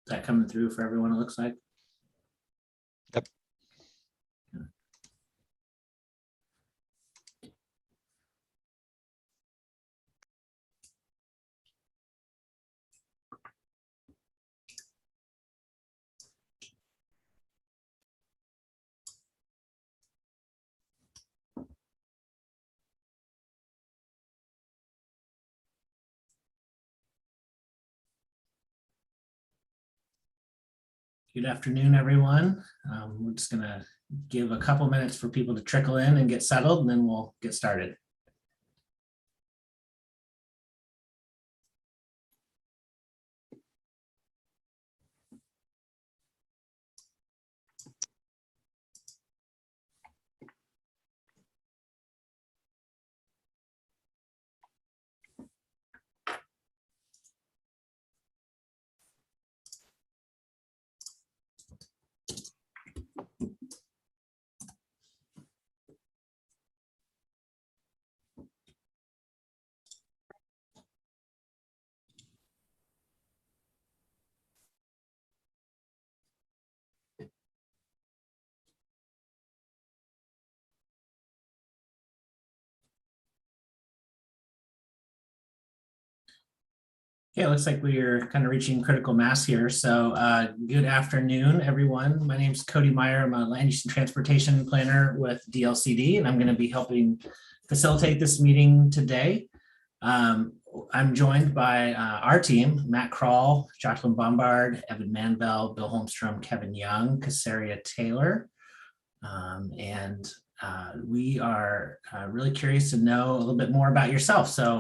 that coming through for everyone, it looks like? Yep. Good afternoon, everyone. We're just gonna give a couple minutes for people to trickle in and get settled, and then we'll get started. Okay, it looks like we are kind of reaching critical mass here. So good afternoon, everyone. My name is Cody Meyer. I'm a land use and transportation planner with DLCD, and I'm going to be helping facilitate this meeting today. I'm joined by our team, Matt Kroll, Jacqueline Bombard, Evan Manvell, Bill Holmstrom, Kevin Young, Casaria Taylor, and we are really curious to know a little bit more about yourself. So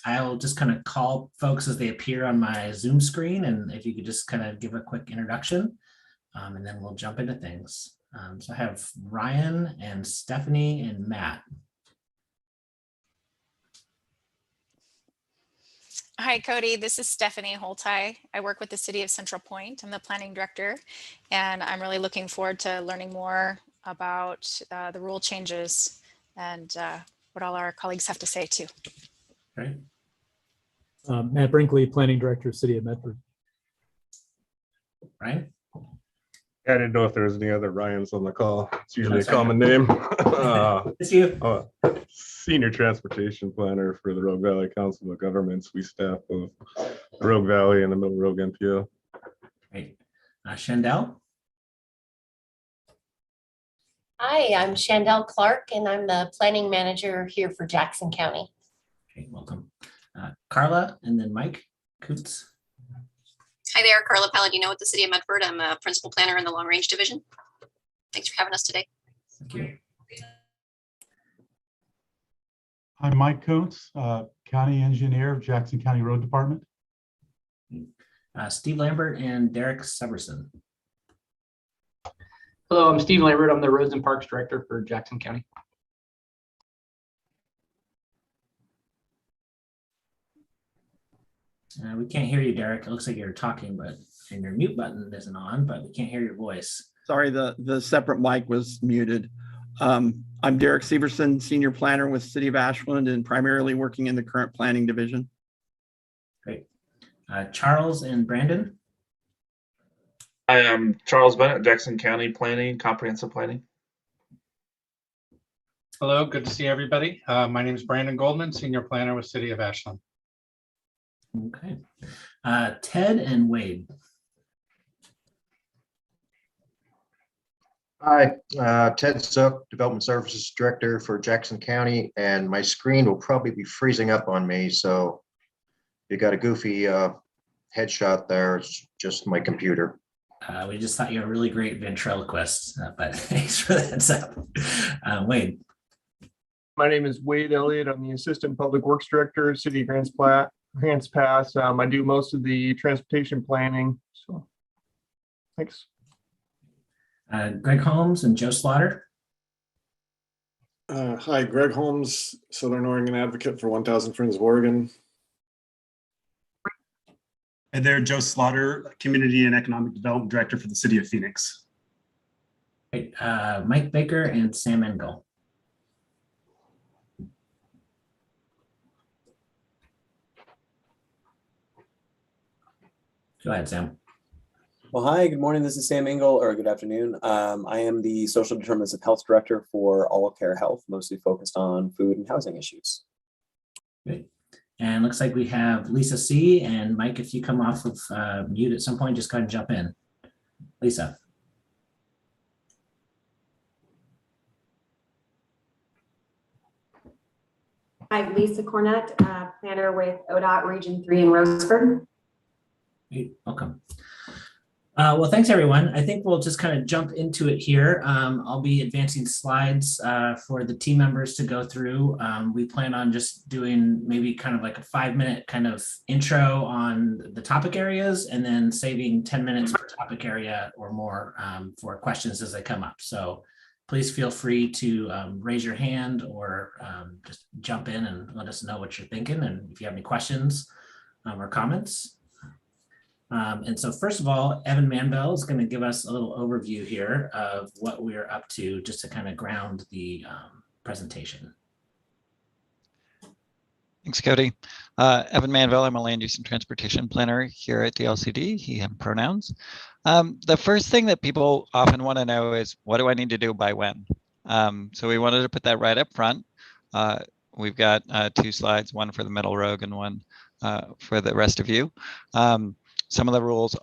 I'll just kind of call folks as they appear on my Zoom screen. And if you could just kind of give a quick introduction, and then we'll jump into things. So I have Ryan and Stephanie and Matt. Hi, Cody. This is Stephanie Holtai. I work with the City of Central Point. I'm the planning director, and I'm really looking forward to learning more about the rule changes and what all our colleagues have to say too. Great. Matt Brinkley, Planning Director, City of Medford. Ryan? I didn't know if there was any other Ryans on the call. It's usually a That's common name. It's you. Senior Transportation Planner for the Rogue Valley Council of Governments. We staff of Rogue Valley and the Middle Rogue NPO. Great. Shandell? Hi, I'm Shandell Clark, and I'm the planning manager here for Jackson County. Okay, welcome. Carla, and then Mike Coots. Hi there, Carla Palladino with the City of Medford. I'm a principal planner in the Long Range Division. Thanks for having us today. Thank you. I'm Mike Koontz, County Engineer of Jackson County Road Department. Steve Lambert and Derek Severson. Hello, I'm Steve Lambert. I'm the Roads and Parks Director for Jackson County. We can't hear you, Derek. It looks like you're talking, and your mute button isn't on, but we can't hear your voice. Sorry, the separate mic was muted. I'm Derek Severson, Senior Planner with City of Ashland and primarily working in the current planning division. Great. Charles and Brandon. I am Charles Bennett, Jackson County Planning, Comprehensive Planning. Hello, good to see everybody. My name is Brandon Goldman, Senior Planner with City of Ashland. Okay. Ted and Wade. Hi, Ted Sook, Development Services Director for Jackson County, and my screen will probably be freezing up on me, so you got a goofy headshot there. It's just my computer. We just thought you were a really great ventriloquist, but thanks for the heads up. Wade. My name is Wade Elliott. I'm the Assistant Public Works Director, City of Grants Pass. I do most of the transportation planning. So, thanks. Greg Holmes and Joe Slaughter. Hi, Greg Holmes, Southern Oregon Advocate for 1000 Friends of Oregon. Hey there, Joe Slaughter, Community and Economic Development Director for the City of Phoenix. Great. Mike Baker and Sam Engel. Go ahead, Sam. Well, hi, good morning. This is Sam Engel, or good afternoon. I am the Social Determinants of Health Director for All Care Health, mostly focused on food and housing issues. Great. And looks like we have Lisa C. And Mike, if you come off of mute at some point, just go ahead and jump in. Lisa. I'm Lisa Cornett, planner with ODOT Region 3 in Roseford. Great, welcome. Well, thanks everyone. I think we'll just kind of jump into it here. I'll be advancing slides for the team members to go through. We plan on just doing maybe kind of like a 5-minute kind of intro on the topic areas and then saving 10 minutes per topic area or more for questions as they come up. So please feel free to raise your hand or just jump in and let us know what you're thinking and if you have any questions or comments. And so first of all, Evan Manville is going to give us a little overview here of what we're up to just to kind of ground the presentation. Thanks, Cody. Evan Manville, I'm a land use and transportation planner here at DLCD, he, him pronouns. The first thing that people often want to know is, what do I need to do by when? So we wanted to put that right up front. We've got 2 slides, one for the middle rogue and one for the rest of you. Some of the rules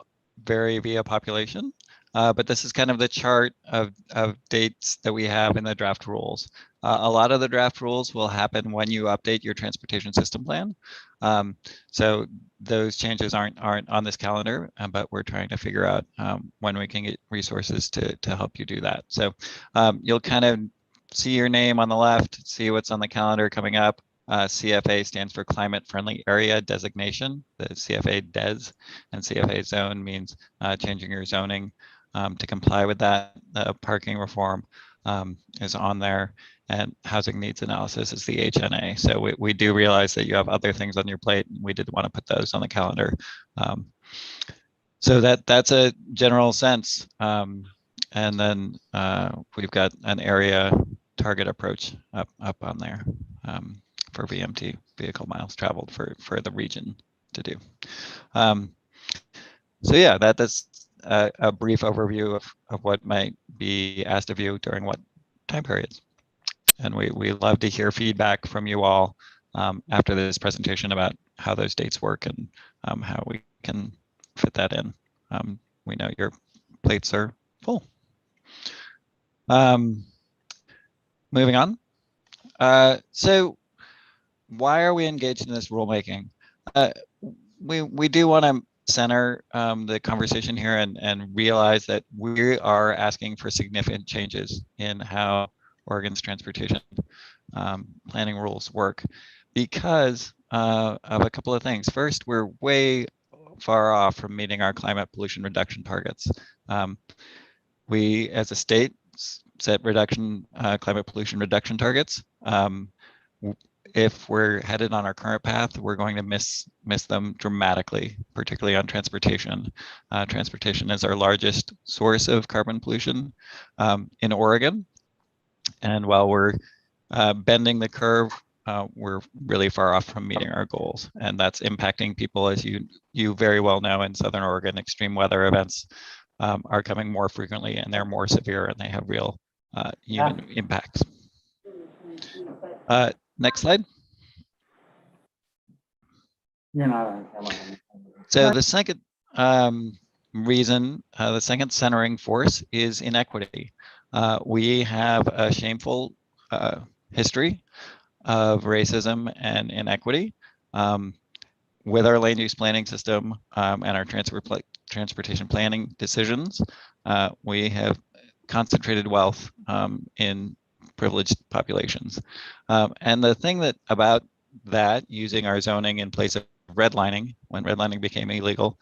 vary via population, but this is kind of the chart of dates that we have in the draft rules. A lot of the draft rules will happen when you update your transportation system plan. So those changes aren't on this calendar, but we're trying to figure out when we can get resources to help you do that. So you'll kind of see your name on the left, see what's on the calendar coming up. CFA stands for Climate Friendly Area Designation, the CFA DES, and CFA Zone means changing your zoning to comply with that. The parking reform is on there, and housing needs analysis is the HNA. So we do realize that you have other things on your plate, and we did want to put those on the calendar. So that's a general sense. And then we've got an area target approach up on there. For VMT, vehicle miles traveled for the region to do. So yeah, that's a brief overview of what might be asked of you during what time periods. And we love to hear feedback from you all after this presentation about how those dates work and how we can fit that in. We know your plates are full. Moving on. So why are we engaged in this rulemaking? We do want to center the conversation here and realize that we are asking for significant changes in how Oregon's transportation planning rules work because of a couple of things. First, we're way far off from meeting our climate pollution reduction targets. We, as a state, set climate pollution reduction targets. If we're headed on our current path, we're going to miss them dramatically, particularly on transportation. Transportation is our largest source of carbon pollution in Oregon. And while we're bending the curve, we're really far off from meeting our goals. And that's impacting people, as you very well know, in Southern Oregon. Extreme weather events are coming more frequently, and they're more severe, and they have real human impacts. Next slide. You're not on camera. So the second reason, the second centering force is inequity. We have a shameful history of racism and inequity with our land use planning system and our transportation planning decisions. We have concentrated wealth in privileged populations. And the thing about that, using our zoning in place of redlining, when redlining became illegal,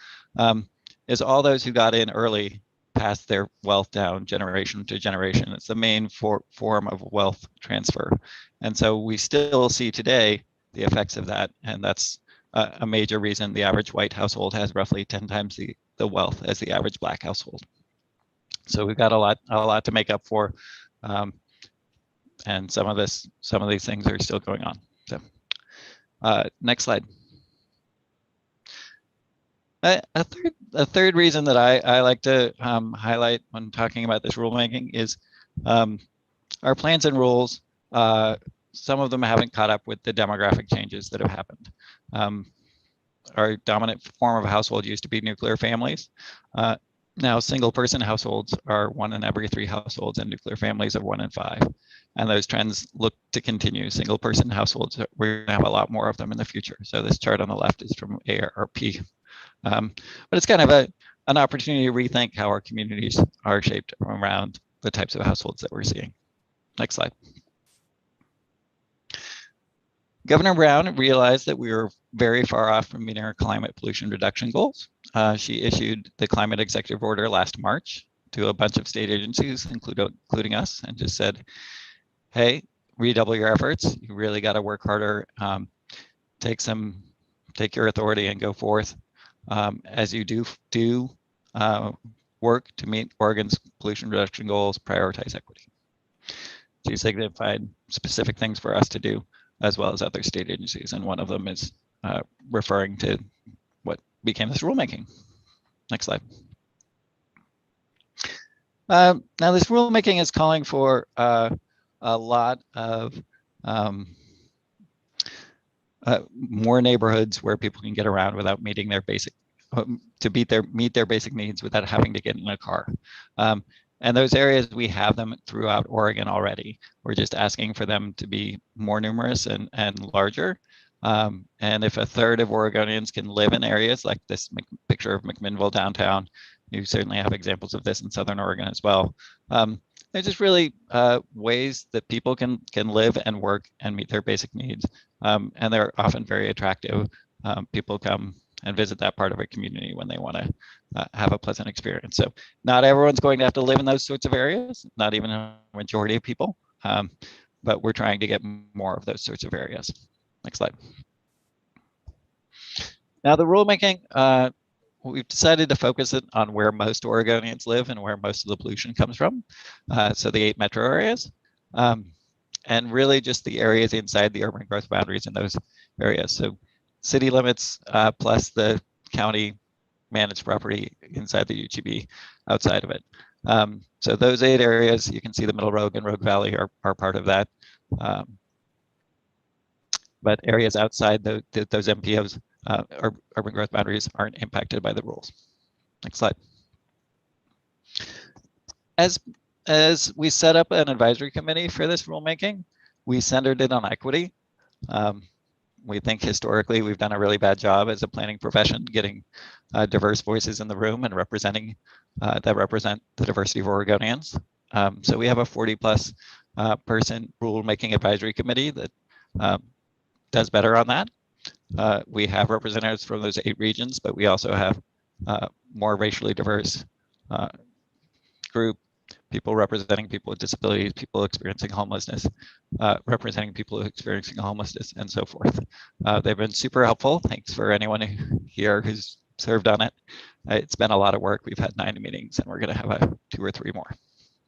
is all those who got in early passed their wealth down generation to generation. It's the main form of wealth transfer. And so we still see today the effects of that. And that's a major reason the average white household has roughly 10 times the wealth as the average Black household. So we've got a lot to make up for. And some of these things are still going on. So next slide. A third reason that I like to highlight when talking about this rulemaking is our plans and rules. Some of them haven't caught up with the demographic changes that have happened. Our dominant form of household used to be nuclear families. Now single person households are 1 in every 3 households, and nuclear families are 1 in 5. And those trends look to continue. Single person households, we're gonna have a lot more of them in the future. So this chart on the left is from AARP. But it's kind of an opportunity to rethink how our communities are shaped around the types of households that we're seeing. Next slide. Governor Brown realized that we were very far off from meeting our climate pollution reduction goals. She issued the climate executive order last March to a bunch of state agencies, including us, and just said, hey, redouble your efforts. You really got to work harder. Take your authority and go forth as you do work to meet Oregon's pollution reduction goals, prioritize equity. She signified specific things for us to do, as well as other state agencies. And one of them is referring to what became this rulemaking. Next slide. Now this rulemaking is calling for a lot of more neighborhoods where people can get around without meeting their basic, meet their basic needs without having to get in a car. And those areas, we have them throughout Oregon already. We're just asking for them to be more numerous and larger. And if a third of Oregonians can live in areas like this picture of McMinnville downtown, you certainly have examples of this in Southern Oregon as well. They're just really ways that people can live and work and meet their basic needs. And they're often very attractive. People come and visit that part of a community when they want to have a pleasant experience. So not everyone's going to have to live in those sorts of areas, not even a majority of people, but we're trying to get more of those sorts of areas. Next slide. Now the rulemaking, we've decided to focus it on where most Oregonians live and where most of the pollution comes from. So the 8 metro areas, and really just the areas inside the urban growth boundaries in those areas. So city limits plus the county managed property inside the UGB outside of it. So those 8 areas, you can see the Middle Rogue and Rogue Valley are part of that. But areas outside those MPOs or urban growth boundaries aren't impacted by the rules. Next slide. As we set up an advisory committee for this rulemaking, we centered it on equity. We think historically we've done a really bad job as a planning profession getting diverse voices in the room and representing that represent the diversity of Oregonians. So we have a 40+ person rulemaking advisory committee that does better on that. We have representatives from those 8 regions, but we also have more racially diverse group, people representing people with disabilities, people experiencing homelessness, representing people experiencing homelessness, and so forth. They've been super helpful. Thanks for anyone here who's served on it. It's been a lot of work. We've had 9 meetings, and we're going to have 2 or 3 more.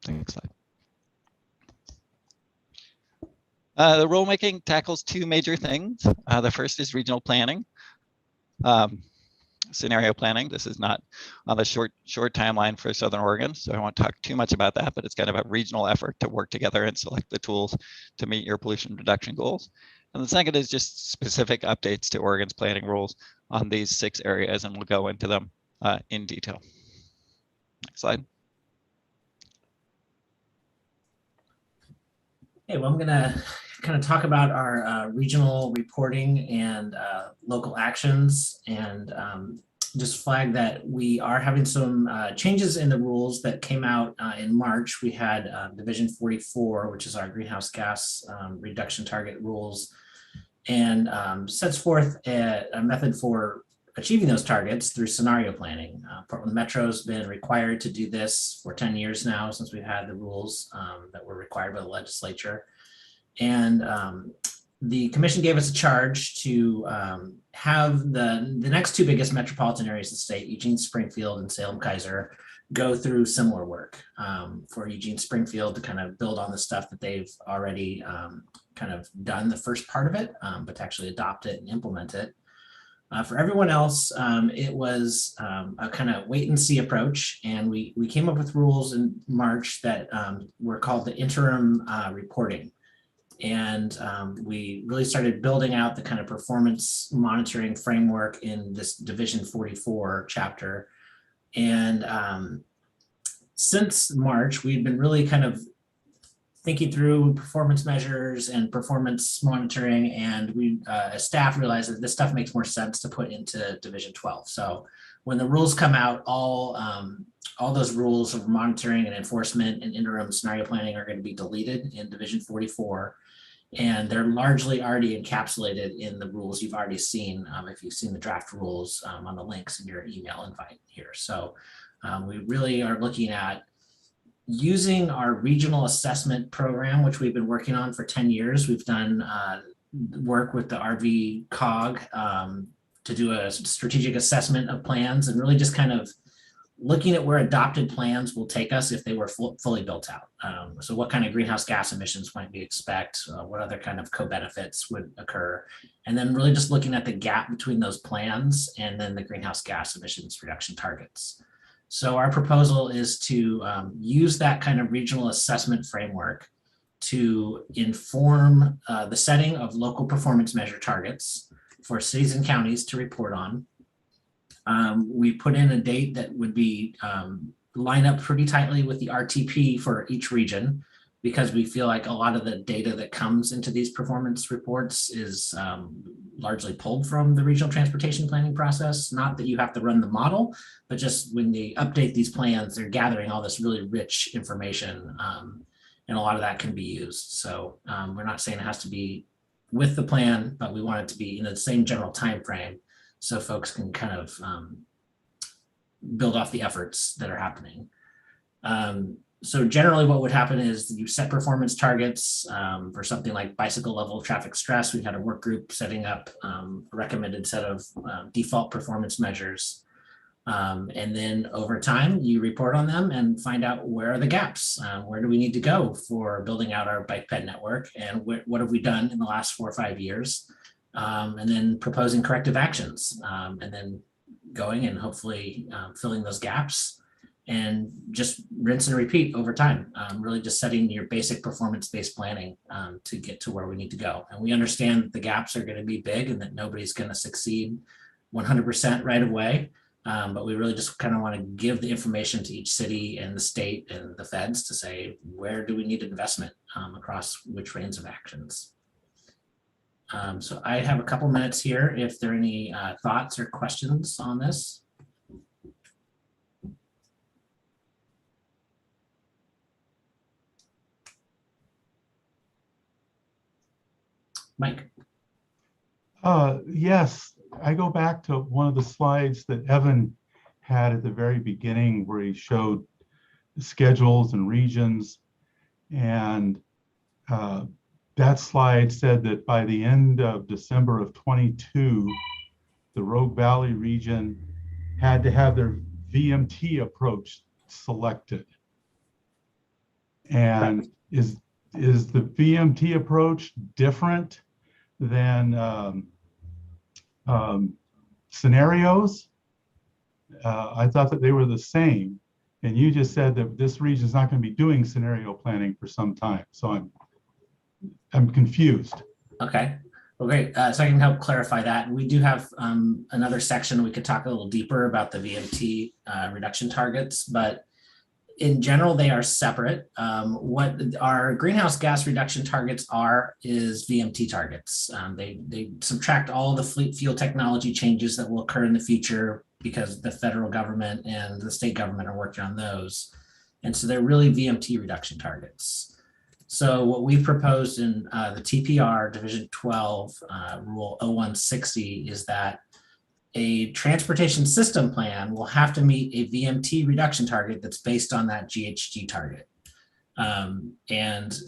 Next slide. The rulemaking tackles 2 major things. The first is regional planning, scenario planning. This is not on the short timeline for Southern Oregon, so I won't talk too much about that, but it's kind of a regional effort to work together and select the tools to meet your pollution reduction goals. And the second is just specific updates to Oregon's planning rules on these 6 areas, and we'll go into them in detail. Next slide. Hey, well, I'm gonna kind of talk about our regional reporting and local actions, and just flag that we are having some changes in the rules that came out in March. We had Division 44, which is our greenhouse gas reduction target rules, and sets forth a method for achieving those targets through scenario planning. Portland Metro has been required to do this for 10 years now, since we've had the rules that were required by the legislature. And the commission gave us a charge to have the next 2 biggest metropolitan areas of the state, Eugene, Springfield, and Salem-Keizer, go through similar work. For Eugene, Springfield to kind of build on the stuff that they've already kind of done the first part of it, but to actually adopt it and implement it. For everyone else, it was a kind of wait and see approach. And we came up with rules in March that were called the interim reporting. And we really started building out the kind of performance monitoring framework in this Division 44 chapter. And since March, we've been really kind of thinking through performance measures and performance monitoring, and we as staff realized that this stuff makes more sense to put into Division 12. So when the rules come out, all those rules of monitoring and enforcement and interim scenario planning are going to be deleted in Division 44, and they're largely already encapsulated in the rules you've already seen if you've seen the draft rules on the links in your email invite here. So we really are looking at using our regional assessment program, which we've been working on for 10 years. We've done work with the RV COG to do a strategic assessment of plans and really just kind of looking at where adopted plans will take us if they were fully built out. So what kind of greenhouse gas emissions might we expect? What other kind of co-benefits would occur? And then really just looking at the gap between those plans and then the greenhouse gas emissions reduction targets. So our proposal is to use that kind of regional assessment framework to inform the setting of local performance measure targets for cities and counties to report on. We put in a date that would be line up pretty tightly with the RTP for each region, because we feel like a lot of the data that comes into these performance reports is largely pulled from the regional transportation planning process. Not that you have to run the model, but just when they update these plans, they're gathering all this really rich information, and a lot of that can be used. So we're not saying it has to be with the plan, but we want it to be in the same general time frame so folks can kind of build off the efforts that are happening. So generally what would happen is you set performance targets for something like bicycle level traffic stress. We've had a work group setting up a recommended set of default performance measures. And then over time, you report on them and find out where are the gaps, where do we need to go for building out our bike ped network, and what have we done in the last 4 or 5 years, and then proposing corrective actions, and then going and hopefully filling those gaps. And just rinse and repeat over time, really just setting your basic performance-based planning to get to where we need to go. And we understand that the gaps are going to be big and that nobody's going to succeed 100% right away. But we really just kind of want to give the information to each city and the state and the feds to say, where do we need investment across which range of actions? So I have a couple minutes here if there are any thoughts or questions on this. Mike. Yes, I go back to one of the slides that Evan had at the very beginning where he showed the schedules and regions. And that slide said that by the end of December of 22, the Rogue Valley region had to have their VMT approach selected. And is the VMT approach different than scenarios? I thought that they were the same. And you just said that this region is not going to be doing scenario planning for some time. So I'm confused. Okay, well, great. So I can help clarify that. We do have another section we could talk a little deeper about the VMT reduction targets, but in general, they are separate. What our greenhouse gas reduction targets are is VMT targets. They subtract all the fleet fuel technology changes that will occur in the future because the federal government and the state government are working on those. And so they're really VMT reduction targets. So what we proposed in the TPR Division 12 Rule 0160 is that a transportation system plan will have to meet a VMT reduction target that's based on that GHG target. And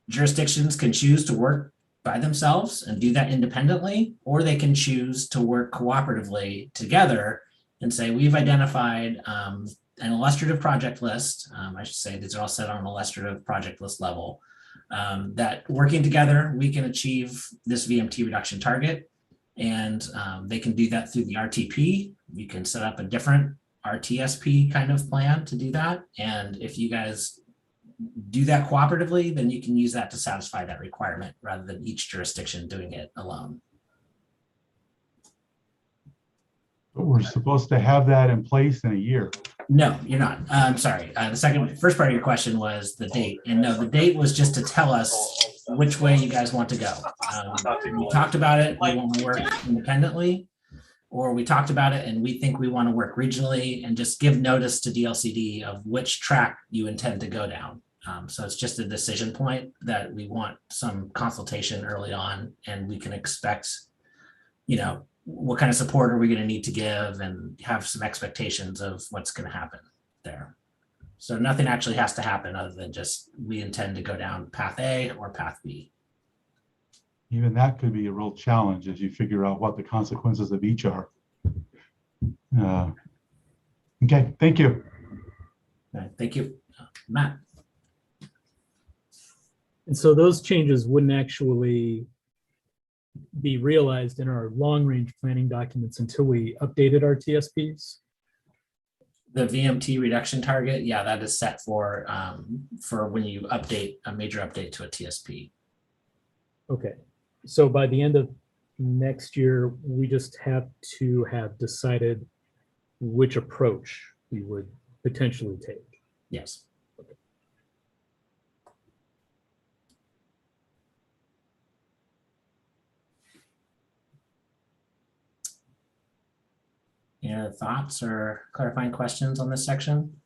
jurisdictions can choose to work by themselves and do that independently, or they can choose to work cooperatively together and say, we've identified an illustrative project list. I should say these are all set on an illustrative project list level, that working together, we can achieve this VMT reduction target. And they can do that through the RTP. You can set up a different RTSP kind of plan to do that. And if you guys do that cooperatively, then you can use that to satisfy that requirement rather than each jurisdiction doing it alone. But we're supposed to have that in place in a year. No, you're not. I'm sorry. The first part of your question was the date. And no, the date was just to tell us which way you guys want to go. We talked about it. We want to work independently, or we talked about it and we think we want to work regionally, and just give notice to DLCD of which track you intend to go down. So it's just a decision point that we want some consultation early on, and we can expect, you know, what kind of support are we going to need to give, and have some expectations of what's going to happen there. So nothing actually has to happen other than just we intend to go down path A or path B. Even that could be a real challenge as you figure out what the consequences of each are. Okay, thank you. Thank you. Matt. And so those changes wouldn't actually be realized in our long-range planning documents until we updated our TSPs? The VMT reduction target, yeah, that is set for when you update a major update to a TSP. Okay, so by the end of next year, we just have to have decided which approach we would potentially take. Yes. Any other thoughts or clarifying questions on this section?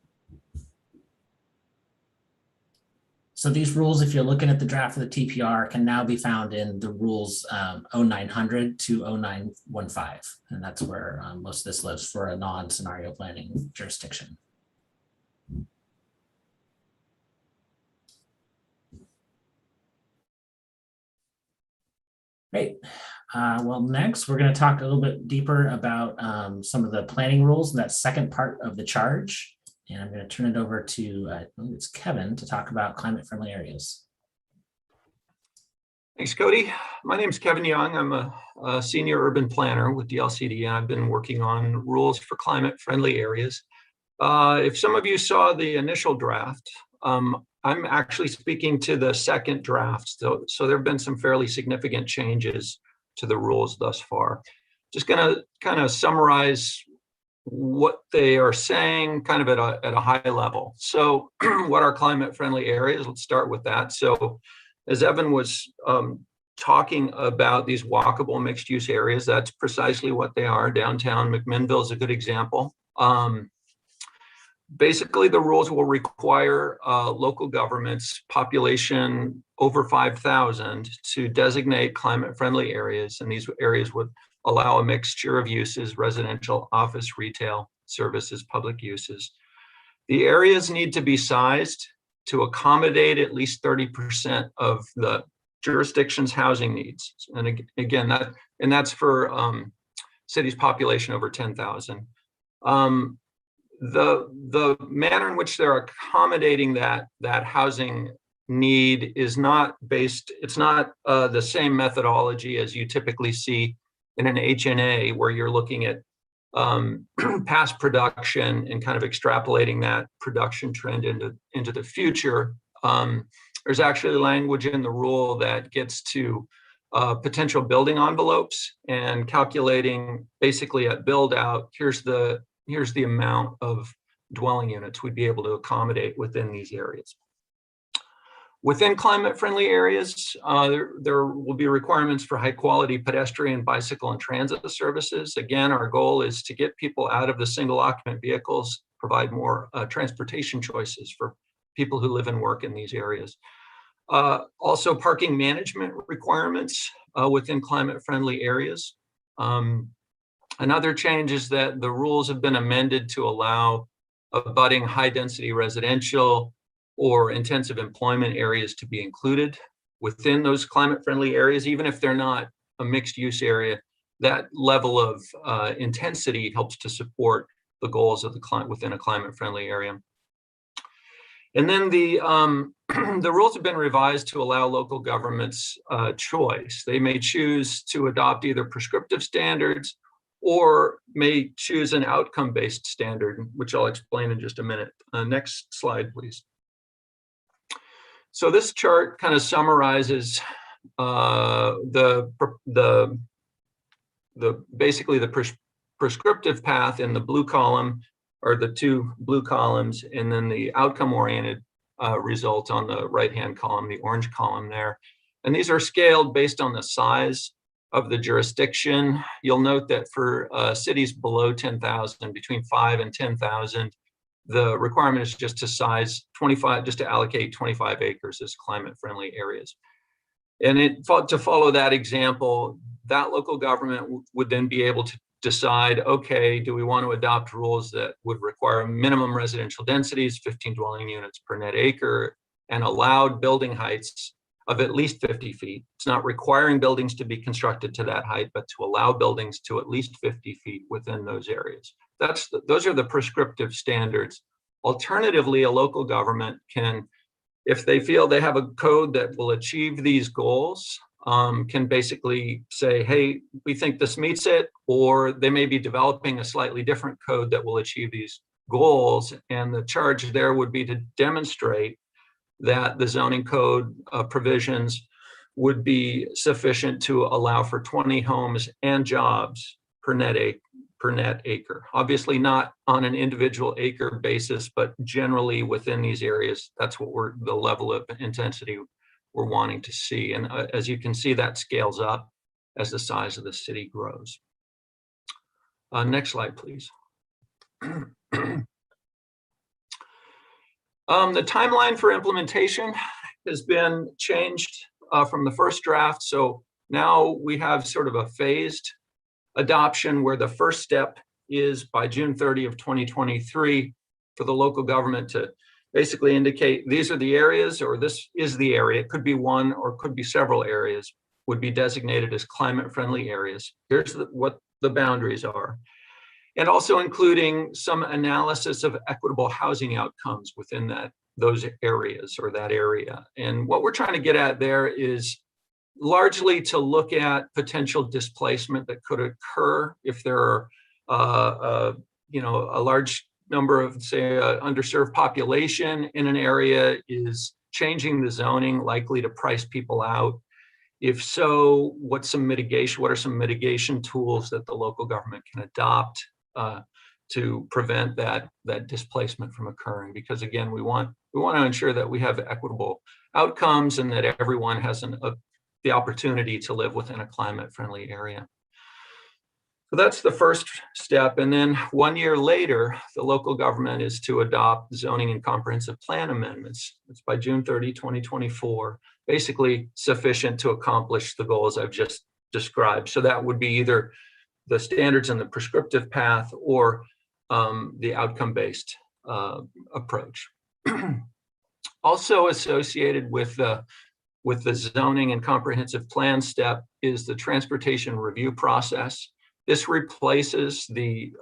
So these rules, if you're looking at the draft of the TPR, can now be found in the rules 0900 to 0915. And that's where most of this lives for a non-scenario planning jurisdiction. Great. Well, next we're going to talk a little bit deeper about some of the planning rules in that second part of the charge. And I'm going to turn it over to I believe it's Kevin to talk about climate-friendly areas. Thanks, Cody. My name is Kevin Young. I'm a senior urban planner with DLCD, and I've been working on rules for climate-friendly areas. If some of you saw the initial draft, I'm actually speaking to the second draft. So there have been some fairly significant changes to the rules thus far. Just going to kind of summarize what they are saying kind of at a high level. So what are climate-friendly areas? Let's start with that. So as Evan was talking about these walkable mixed-use areas, that's precisely what they are. Downtown McMinnville is a good example. Basically, the rules will require local governments, population over 5,000, to designate climate-friendly areas, and these areas would allow a mixture of uses: residential, office, retail, services, public uses. The areas need to be sized to accommodate at least 30% of the jurisdiction's housing needs. And again, that's for cities population over 10,000. The manner in which they're accommodating that housing need is not based, it's not the same methodology as you typically see in an HNA, where you're looking at past production and kind of extrapolating that production trend into the future. There's actually language in the rule that gets to potential building envelopes and calculating basically at build out, here's the amount of dwelling units we'd be able to accommodate within these areas. Within climate-friendly areas, there will be requirements for high-quality pedestrian, bicycle, and transit services. Again, our goal is to get people out of the single-occupant vehicles, provide more transportation choices for people who live and work in these areas. Also, parking management requirements within climate-friendly areas. Another change is that the rules have been amended to allow abutting high-density residential or intensive employment areas to be included within those climate-friendly areas, even if they're not a mixed-use area. That level of intensity helps to support the goals of the climate within a climate-friendly area. And then the the rules have been revised to allow local governments choice. They may choose to adopt either prescriptive standards or may choose an outcome-based standard, which I'll explain in just a minute. Next slide, please. So this chart kind of summarizes basically the prescriptive path in the blue column, or the two blue columns, and then the outcome-oriented result on the right-hand column, the orange column there. And these are scaled based on the size of the jurisdiction. You'll note that for cities below 10,000, between 5 and 10,000, the requirement is just to size 25, just to allocate 25 acres as climate-friendly areas. And to follow that example, that local government would then be able to decide, okay, do we want to adopt rules that would require minimum residential densities, 15 dwelling units per net acre, and allowed building heights of at least 50 feet. It's not requiring buildings to be constructed to that height, but to allow buildings to at least 50 feet within those areas. Those are the prescriptive standards. Alternatively, a local government can, if they feel they have a code that will achieve these goals, can basically say, hey, we think this meets it, or they may be developing a slightly different code that will achieve these goals. And the charge there would be to demonstrate that the zoning code provisions would be sufficient to allow for 20 homes and jobs per net acre. Obviously not on an individual acre basis, but generally within these areas, that's what the level of intensity we're wanting to see. And as you can see, that scales up as the size of the city grows. Next slide, please. The timeline for implementation has been changed from the first draft. So now we have sort of a phased adoption where the first step is by June 30 of 2023 for the local government to basically indicate these are the areas, or this is the area. It could be one or it could be several areas would be designated as climate-friendly areas. Here's what the boundaries are. And also including some analysis of equitable housing outcomes within those areas or that area. And what we're trying to get at there is largely to look at potential displacement that could occur if there are a large number of, say, underserved population in an area. Is changing the zoning likely to price people out? If so, what are some mitigation tools that the local government can adopt to prevent that displacement from occurring? Because again, we want to ensure that we have equitable outcomes and that everyone has the opportunity to live within a climate-friendly area. So that's the first step. And then 1 year later, the local government is to adopt zoning and comprehensive plan amendments. It's by June 30, 2024, basically sufficient to accomplish the goals I've just described. So that would be either the standards in the prescriptive path or the outcome-based approach. Also associated with the zoning and comprehensive plan step is the transportation review process. This replaces the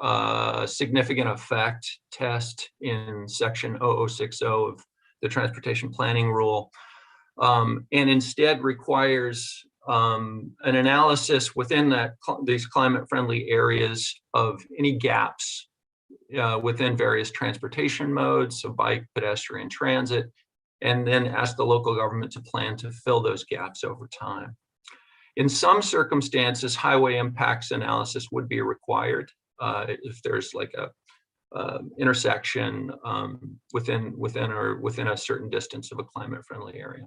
significant effect test in section 0060 of the transportation planning rule, and instead requires an analysis within these climate-friendly areas of any gaps within various transportation modes, so bike, pedestrian, transit, and then ask the local government to plan to fill those gaps over time. In some circumstances, highway impacts analysis would be required if there's like a intersection within a certain distance of a climate-friendly area.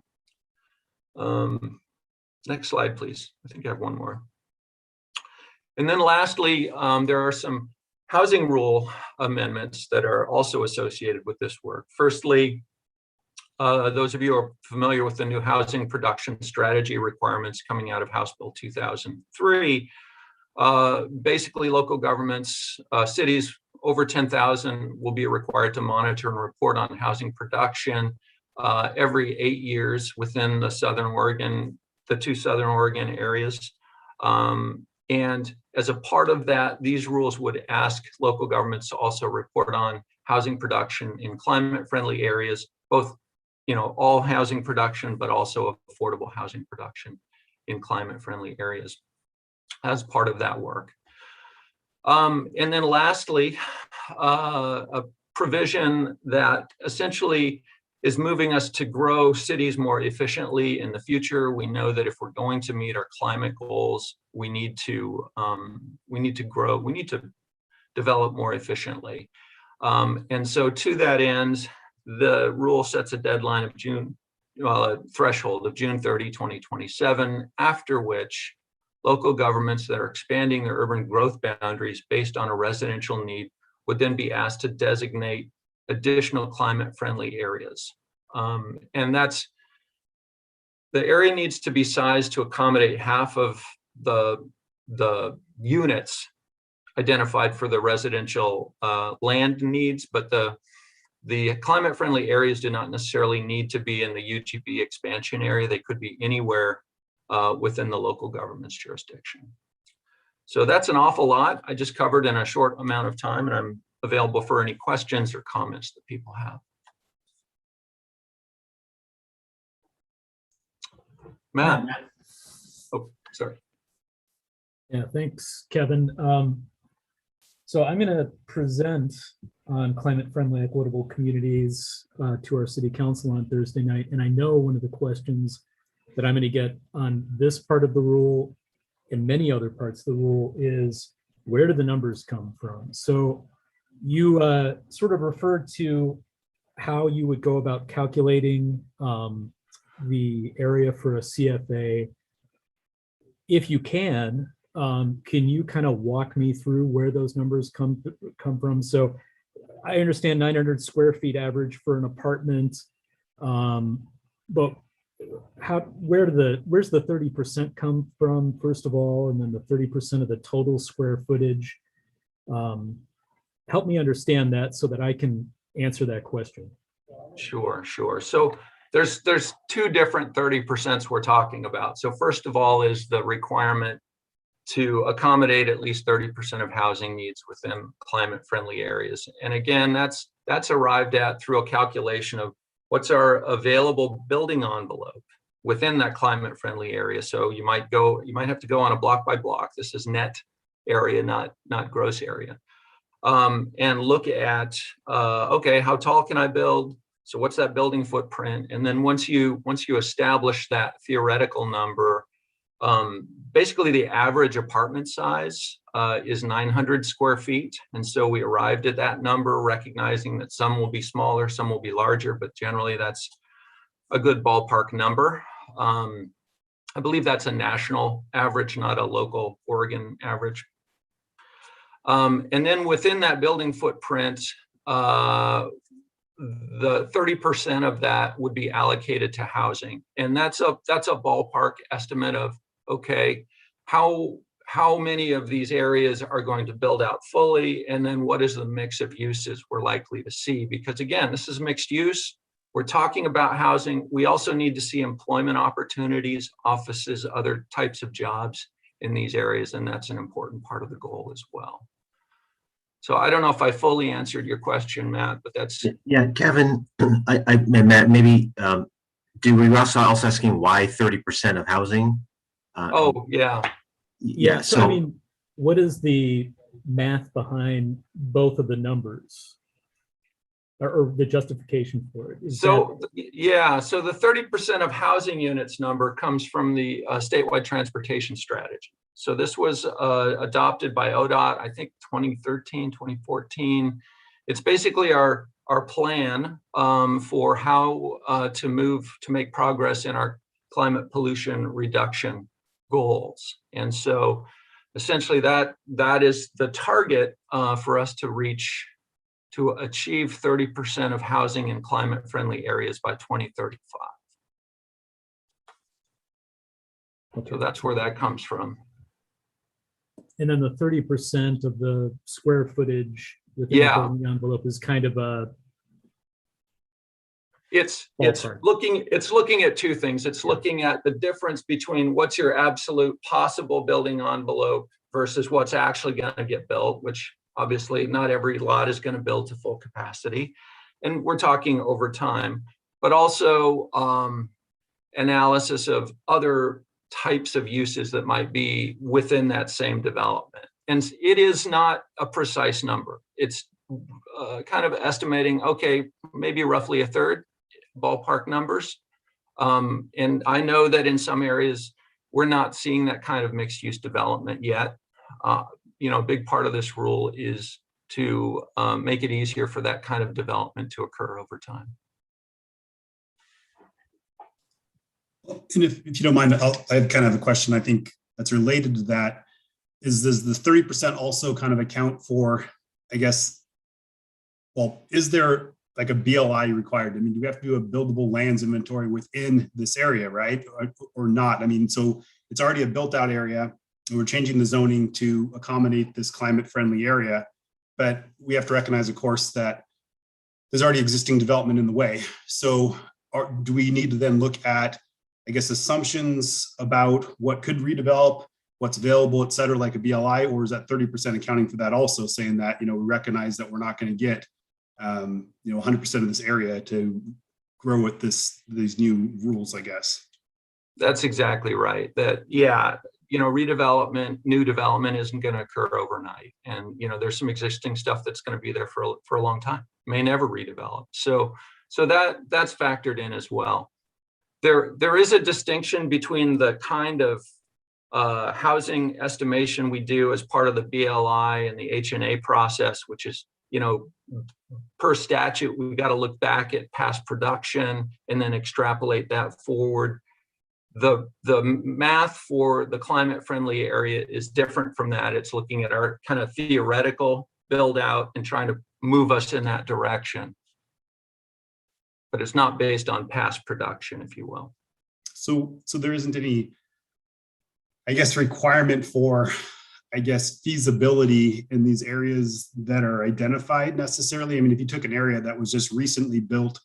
Next slide, please. I think I have one more. And then lastly, there are some housing rule amendments that are also associated with this work. Firstly, those of you who are familiar with the new housing production strategy requirements coming out of House Bill 2003, basically local governments, cities over 10,000 will be required to monitor and report on housing production every 8 years within the two Southern Oregon areas. And as a part of that, these rules would ask local governments to also report on housing production in climate-friendly areas both, all housing production, but also affordable housing production in climate-friendly areas as part of that work. And then lastly, a provision that essentially is moving us to grow cities more efficiently in the future. We know that if we're going to meet our climate goals, we need to grow, we need to develop more efficiently. And so to that end, the rule sets a deadline of threshold of June 30, 2027, after which local governments that are expanding their urban growth boundaries based on a residential need would then be asked to designate additional climate-friendly areas. And the area needs to be sized to accommodate half of the units identified for the residential land needs, but the climate-friendly areas do not necessarily need to be in the UGB expansion area. They could be anywhere within the local government's jurisdiction. So that's an awful lot I just covered in a short amount of time, and I'm available for any questions or comments that people have. Matt. Oh, sorry. Yeah, thanks, Kevin. So I'm going to present on climate-friendly equitable communities to our city council on Thursday night. And I know one of the questions that I'm going to get on this part of the rule and many other parts of the rule is, where do the numbers come from? So you sort of referred to how you would go about calculating the area for a CFA. If you can you kind of walk me through where those numbers come from? So I understand 900 square feet average for an apartment, but where's the 30% come from, first of all, and then the 30% of the total square footage? Help me understand that so that I can answer that question. Sure. So there's two different 30% we're talking about. So first of all is the requirement to accommodate at least 30% of housing needs within climate-friendly areas. And again, that's arrived at through a calculation of what's our available building envelope within that climate-friendly area. So you might have to go on a block by block. This is net area, not gross area. And look at, okay, how tall can I build? So what's that building footprint? And then once you establish that theoretical number, basically the average apartment size is 900 square feet. And so we arrived at that number, recognizing that some will be smaller, some will be larger, but generally that's a good ballpark number. I believe that's a national average, not a local Oregon average. And then within that building footprint, the 30% of that would be allocated to housing. And that's a ballpark estimate of, okay, how many of these areas are going to build out fully, and then what is the mix of uses we're likely to see? Because again, this is mixed use. We're talking about housing. We also need to see employment opportunities, offices, other types of jobs in these areas, and that's an important part of the goal as well. So I don't know if I fully answered your question, Matt, but that's... Yeah, Kevin, Matt, maybe, we were also asking why 30% of housing? Yeah. So I mean, what is the math behind both of the numbers, or the justification for it? So the 30% of housing units number comes from the statewide transportation strategy. So this was adopted by ODOT, I think 2013, 2014. It's basically our plan for how to make progress in our climate pollution reduction goals. And so essentially that is the target for us to achieve 30% of housing in climate friendly areas by 2035. Okay. So that's where that comes from. And then the 30% of the square footage within the building envelope is kind of a... It's looking at two things. It's looking at the difference between what's your absolute possible building envelope versus what's actually going to get built, which obviously not every lot is going to build to full capacity. And we're talking over time. but also analysis of other types of uses that might be within that same development. And it is not a precise number. It's kind of estimating, okay, maybe roughly a third, ballpark numbers. And I know that in some areas, we're not seeing that kind of mixed use development yet. You know, a big part of this rule is to make it easier for that kind of development to occur over time. And if you don't mind, I have kind of a question, I think that's related to that. Does the 30% also kind of account for, I guess, well, is there like a BLI required? I mean, do we have to do a buildable lands inventory within this area, right? Or not? I mean, so it's already a built out area and we're changing the zoning to accommodate this climate friendly area. But we have to recognize, of course, that there's already existing development in the way. So do we need to then look at, I guess, assumptions about what could redevelop, what's available, et cetera, like a BLI, or is that 30% accounting for that also, saying that, you know, we recognize that we're not going to get, you know, 100% of this area to grow with these new rules, I guess. That's exactly right. That, yeah, you know, redevelopment, new development isn't going to occur overnight. And, you know, there's some existing stuff that's going to be there for a long time, may never redevelop. So that's factored in as well. There is a distinction between the kind of housing estimation we do as part of the BLI and the HNA process, which is, you know, per statute, we've got to look back at past production and then extrapolate that forward. The math for the climate friendly area is different from that. It's looking at our kind of theoretical build out and trying to move us in that direction. But it's not based on past production, if you will. So there isn't any, I guess, requirement for, I guess, feasibility in these areas that are identified necessarily. I mean, if you took an area that was just recently built,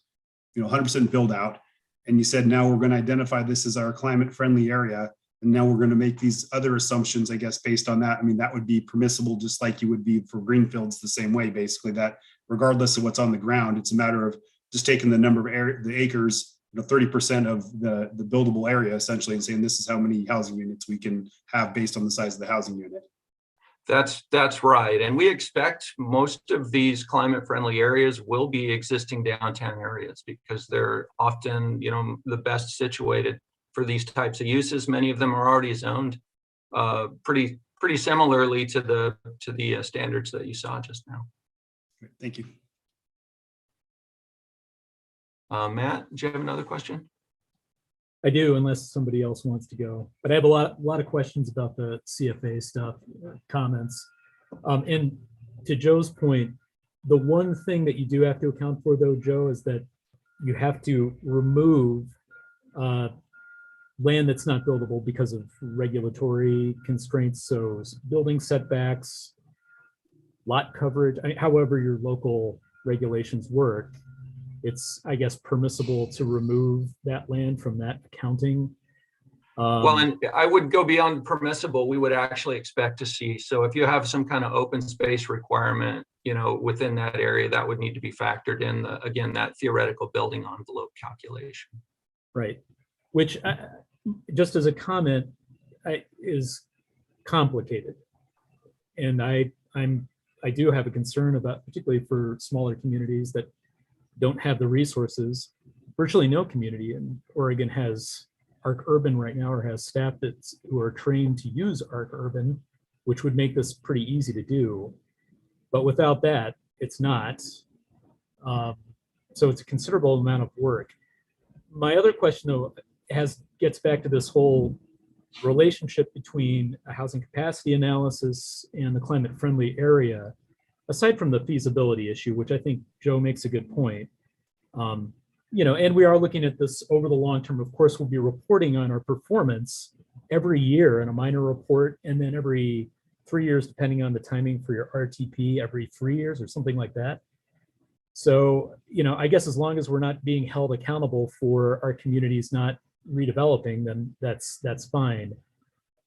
you know, 100% build out, and you said, now we're going to identify this as our climate friendly area, and now we're going to make these other assumptions, I guess, based on that. I mean, that would be permissible, just like you would be for greenfields the same way, basically, that regardless of what's on the ground, it's a matter of just taking the number of the acres, you know, 30% of the buildable area essentially, and saying this is how many housing units we can have based on the size of the housing unit. That's right. And we expect most of these climate friendly areas will be existing downtown areas because they're often, you know, the best situated for these types of uses. Many of them are already zoned pretty similarly to the standards that you saw just now. Great. Thank you. Matt, do you have another question? I do, unless somebody else wants to go. But I have a lot of questions about the CFA stuff, comments. And to Joe's point, the one thing that you do have to account for, though, Joe, is that you have to remove land that's not buildable because of regulatory constraints. So building setbacks, lot coverage, however your local regulations work. It's, I guess, permissible to remove that land from that accounting. Well, and I would go beyond permissible. We would actually expect to see. So if you have some kind of open space requirement, you know, within that area, that would need to be factored in, again, that theoretical building envelope calculation. Right. Which, just as a comment, is complicated. And I do have a concern about, particularly for smaller communities that don't have the resources. Virtually no community in Oregon has Arc Urban right now, or has staff who are trained to use Arc Urban, which would make this pretty easy to do. But without that, it's not. So it's a considerable amount of work. My other question, though, gets back to this whole relationship between a housing capacity analysis and the climate friendly area. Aside from the feasibility issue, which I think Joe makes a good point, you know, and we are looking at this over the long term. Of course, we'll be reporting on our performance every year in a minor report, and then every 3 years, depending on the timing for your RTP, every 3 years or something like that. So, you know, I guess as long as we're not being held accountable for our communities not redeveloping, then that's fine.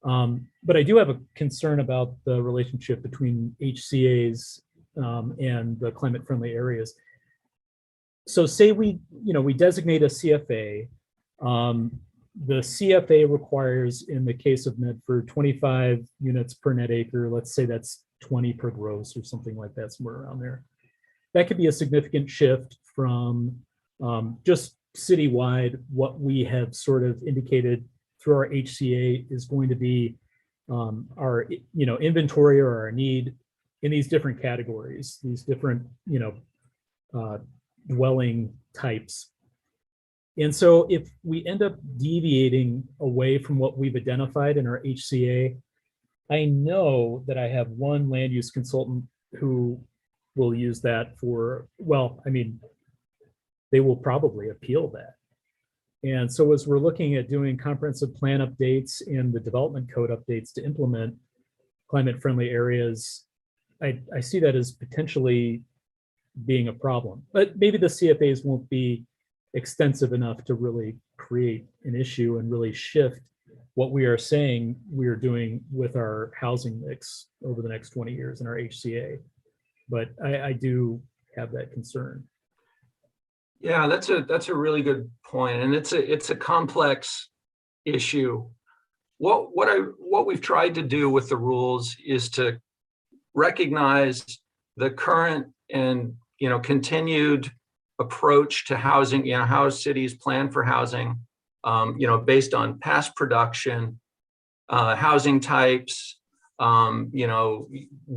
But I do have a concern about the relationship between HCA's and the climate friendly areas. so say we designate a CFA. The CFA requires, in the case of Medford, 25 units per net acre. Let's say that's 20 per gross or something like that, somewhere around there. That could be a significant shift from just citywide. What we have sort of indicated through our HCA is going to be our inventory or our need in these different categories, these different dwelling types. And so if we end up deviating away from what we've identified in our HCA, I know that I have one land use consultant who will use that for, well, I mean, they will probably appeal that. And so as we're looking at doing comprehensive plan updates and the development code updates to implement climate friendly areas, I see that as potentially being a problem. But maybe the CFAs won't be extensive enough to really create an issue and really shift what we are saying we are doing with our housing mix over the next 20 years in our HCA. But I do have that concern. Yeah, that's a really good point, and it's a complex issue. What we've tried to do with the rules is to recognize the current and continued approach to housing, how cities plan for housing, based on past production, housing types.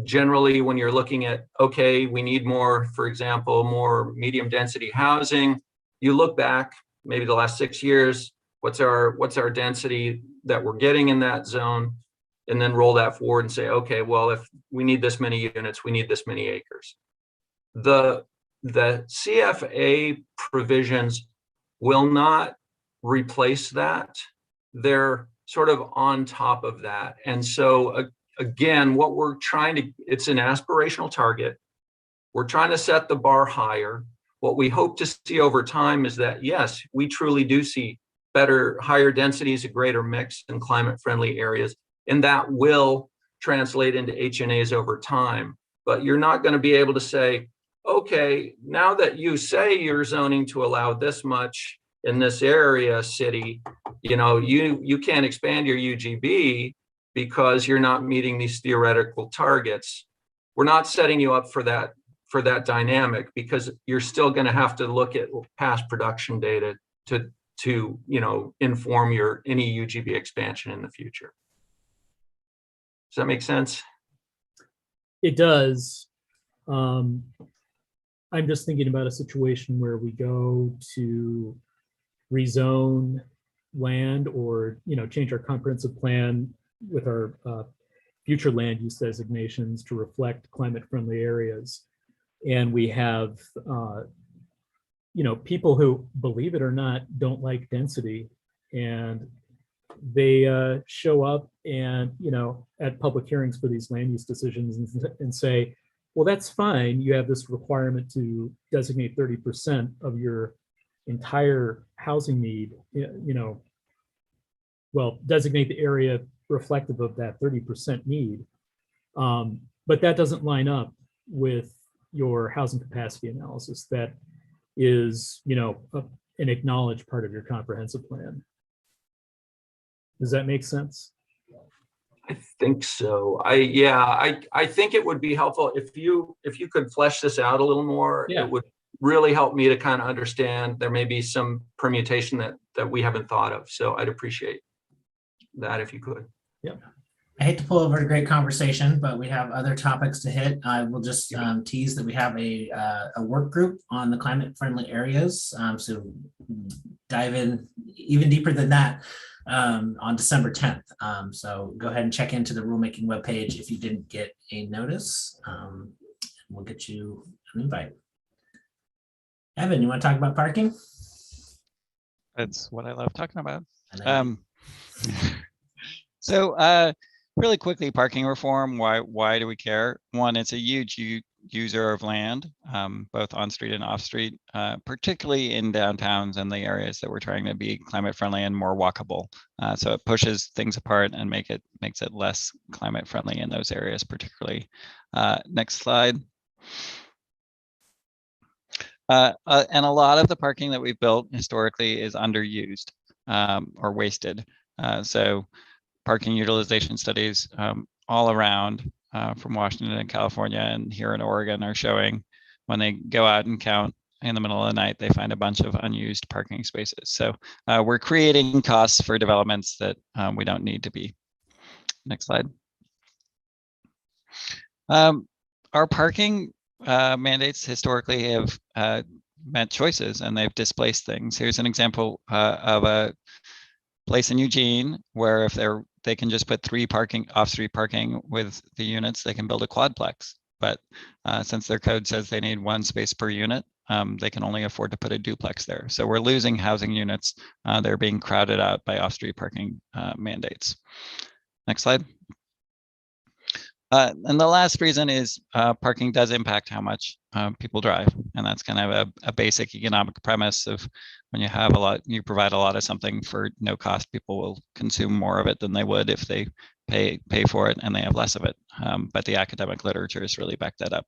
Generally when you're looking at, okay, we need more, for example, more medium density housing, you look back maybe the last 6 years, what's our density that we're getting in that zone, and then roll that forward and say, okay, well, if we need this many units, we need this many acres. The CFA provisions will not replace that. They're sort of on top of that. And so again, what we're trying to, it's an aspirational target. We're trying to set the bar higher. What we hope to see over time is that, yes, we truly do see higher densities, a greater mix in climate friendly areas, and that will translate into HNAs over time. But you're not going to be able to say, okay, now that you say you're zoning to allow this much in this area, city, you can't expand your UGB because you're not meeting these theoretical targets. We're not setting you up for that dynamic, because you're still going to have to look at past production data to inform any UGB expansion in the future. Does that make sense? It does. I'm just thinking about a situation where we go to rezone land or change our comprehensive plan with our future land use designations to reflect climate friendly areas. And we have people who, believe it or not, don't like density, and they show up and at public hearings for these land use decisions and say, well, that's fine, you have this requirement to designate 30% of your entire housing need, well, designate the area reflective of that 30% need. But that doesn't line up with your housing capacity analysis. That is, an acknowledged part of your comprehensive plan. Does that make sense? I think so. I think it would be helpful if you could flesh this out a little more. Yeah. It would really help me to kind of understand. There may be some permutation that we haven't thought of. So I'd appreciate that if you could. Yeah. I hate to pull over a great conversation, but we have other topics to hit. I will just tease that we have a work group on the climate friendly areas. So dive in even deeper than that on December 10th. So go ahead and check into the rulemaking webpage if you didn't get a notice. We'll get you an invite. Evan, you want to talk about parking? That's what I love talking about. So really quickly, parking reform, why do we care? One, it's a huge user of land, both on street and off street, particularly in downtowns and the areas that we're trying to be climate friendly and more walkable. So it pushes things apart and makes it less climate friendly in those areas particularly. Next slide. And a lot of the parking that we've built historically is underused or wasted. So parking utilization studies all around from Washington and California and here in Oregon are showing when they go out and count in the middle of the night, they find a bunch of unused parking spaces. So we're creating costs for developments that we don't need to be. Next slide. Our parking mandates historically have meant choices and they've displaced things. Here's an example of a place in Eugene where if they can just put 3 parking off-street parking with the units, they can build a quadplex. But since their code says they need 1 space per unit, they can only afford to put a duplex there. So we're losing housing units. They're being crowded out by off-street parking mandates. Next slide. And the last reason is parking does impact how much people drive. And that's kind of a basic economic premise of when you have you provide a lot of something for no cost, people will consume more of it than they would if they pay for it and they have less of it. But the academic literature has really backed that up.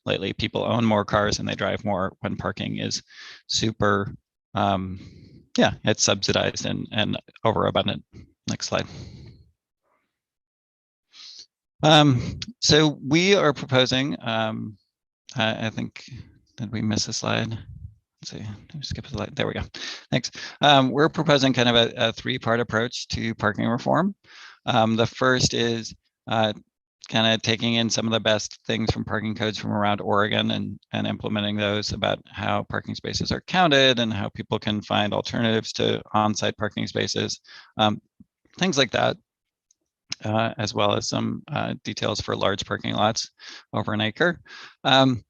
Lately, people own more cars and they drive more when parking is super, it's subsidized and overabundant. Next slide. So we are proposing, I think, did we miss a slide? Let's see, skip a slide. There we go. Thanks. We're proposing kind of a 3-part approach to parking reform. The first is kind of taking in some of the best things from parking codes from around Oregon and implementing those about how parking spaces are counted and how people can find alternatives to on-site parking spaces, things like that. As well as some details for large parking lots over an acre. And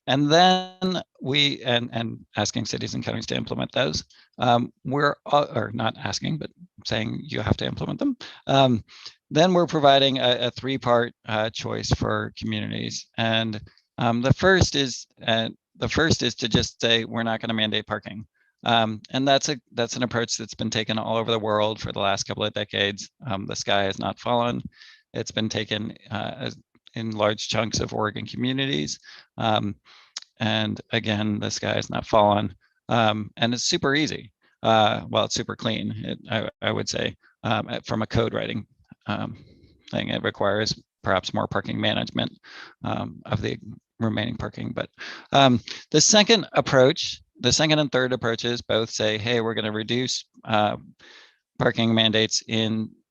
then and asking cities and counties to implement those. Or not asking, but saying you have to implement them. Then we're providing a 3-part choice for communities. And the first is to just say, we're not going to mandate parking. And that's an approach that's been taken all over the world for the last couple of decades. The sky has not fallen. It's been taken in large chunks of Oregon communities. And again, the sky has not fallen. And it's super easy. Well, it's super clean, I would say, from a code writing thing. It requires perhaps more parking management of the remaining parking. But the second and third approaches both say, hey, we're going to reduce parking mandates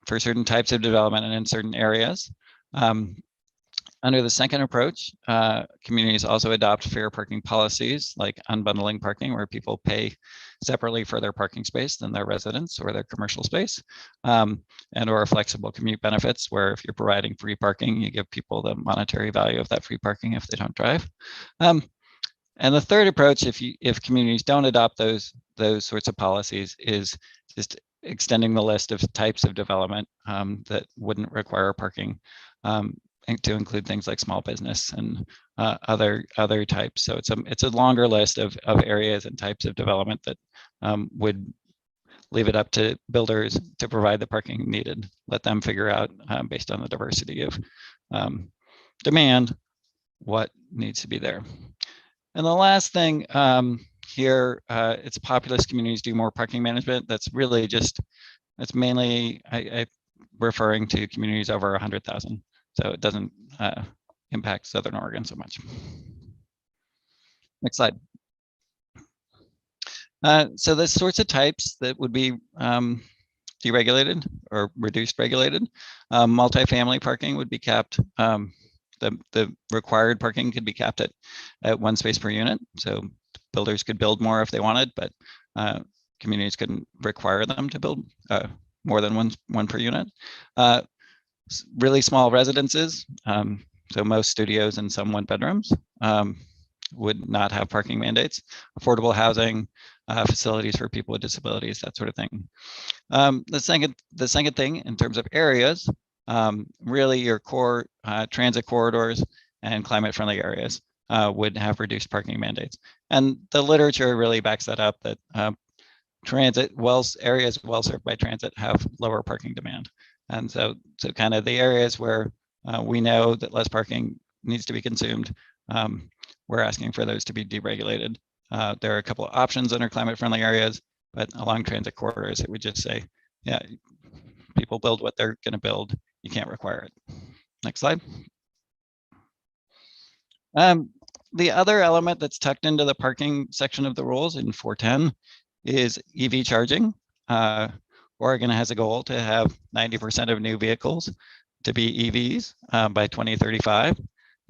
for certain types of development and in certain areas. Under the second approach, communities also adopt fair parking policies like unbundling parking, where people pay separately for their parking space than their residence or their commercial space, and or flexible commute benefits, where if you're providing free parking, you give people the monetary value of that free parking if they don't drive. And the third approach, if communities don't adopt those sorts of policies, is just extending the list of types of development that wouldn't require parking, to include things like small business and other types. So it's a longer list of areas and types of development that would leave it up to builders to provide the parking needed. Let them figure out, based on the diversity of demand, what needs to be there. And the last thing here, it's populous communities do more parking management. That's really just, that's mainly I referring to communities over 100,000. So it doesn't impact Southern Oregon so much. Next slide. So the sorts of types that would be deregulated or reduced regulated, multifamily parking would be capped. The required parking could be capped at 1 space per unit. So builders could build more if they wanted, but communities couldn't require them to build more than one per unit. Really small residences, so most studios and some 1-bedrooms, would not have parking mandates. Affordable housing, facilities for people with disabilities, that sort of thing. The second thing in terms of areas, really your core transit corridors and climate-friendly areas would have reduced parking mandates. And the literature really backs that up, that areas well served by transit have lower parking demand. And so kind of the areas where we know that less parking needs to be consumed we're asking for those to be deregulated. There are a couple of options under climate-friendly areas, but along transit corridors, it would just say, yeah, people build what they're going to build. You can't require it. Next slide. The other element that's tucked into the parking section of the rules in 410 is EV charging. Oregon has a goal to have 90% of new vehicles to be EVs by 2035,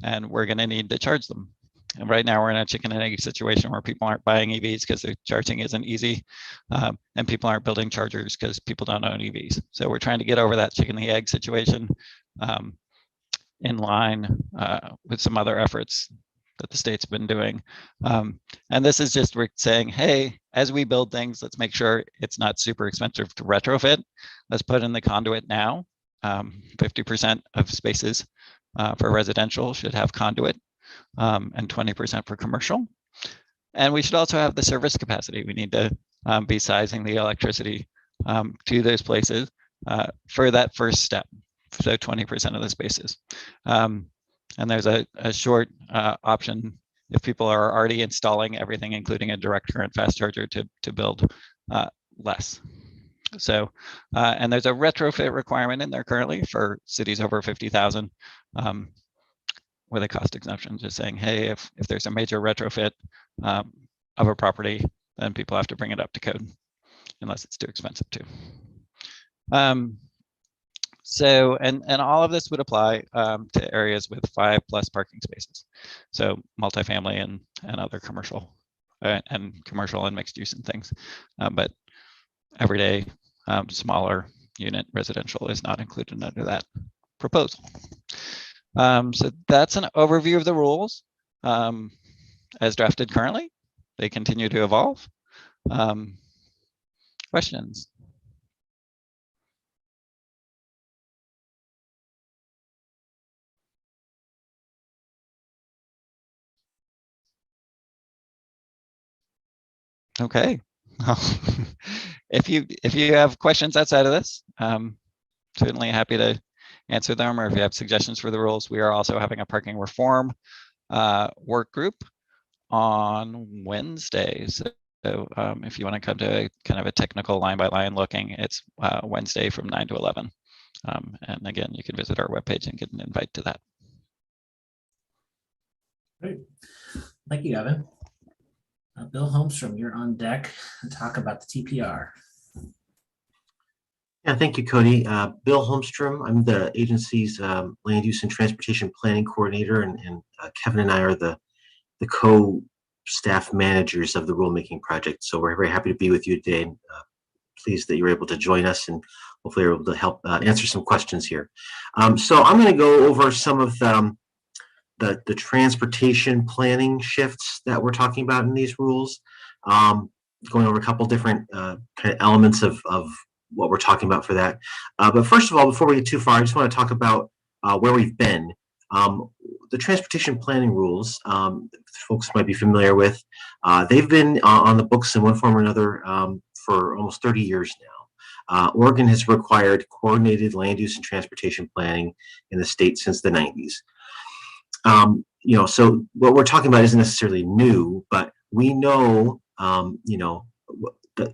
and we're going to need to charge them. And right now we're in a chicken and egg situation where people aren't buying EVs because the charging isn't easy, and people aren't building chargers because people don't own EVs. So we're trying to get over that chicken and egg situation in line with some other efforts that the state's been doing. And this is just we're saying, hey, as we build things, let's make sure it's not super expensive to retrofit. Let's put in the conduit now. 50% of spaces for residential should have conduit, and 20% for commercial. And we should also have the service capacity. We need to be sizing the electricity to those places for that first step. So 20% of the spaces. And there's a short option if people are already installing everything, including a direct current fast charger, to build less. So, and there's a retrofit requirement in there currently for cities over 50,000 with a cost exemption, just saying, hey, if there's a major retrofit of a property, then people have to bring it up to code, unless it's too expensive too. So, and all of this would apply to areas with 5+ parking spaces. So multifamily and other commercial and commercial and mixed use and things. But everyday smaller unit residential is not included under that proposal. So that's an overview of the rules as drafted currently. They continue to evolve. Questions? Okay. If you have questions outside of this, certainly happy to answer them, or if you have suggestions for the rules. We are also having a parking reform work group on Wednesday. So if you want to come to kind of a technical line-by-line looking, it's Wednesday from 9 to 11. And again, you can visit our webpage and get an invite to that. Great. Thank you, Evan. Bill Holmstrom, you're on deck to talk about the TPR. Yeah, thank you, Cody. Bill Holmstrom, I'm the agency's Land Use and Transportation Planning Coordinator, and Kevin and I are the co-staff managers of the rulemaking project. So we're very happy to be with you today, and pleased that you were able to join us, and hopefully you're able to help answer some questions here. So I'm going to go over some of the transportation planning shifts that we're talking about in these rules, going over a couple different kind of elements of what we're talking about for that. But first of all, before we get too far, I just want to talk about where we've been. The transportation planning rules, folks might be familiar with, they've been on the books in one form or another for almost 30 years now. Oregon has required coordinated land use and transportation planning in the state since the 90s. You know, so what we're talking about isn't necessarily new, but we know, you know,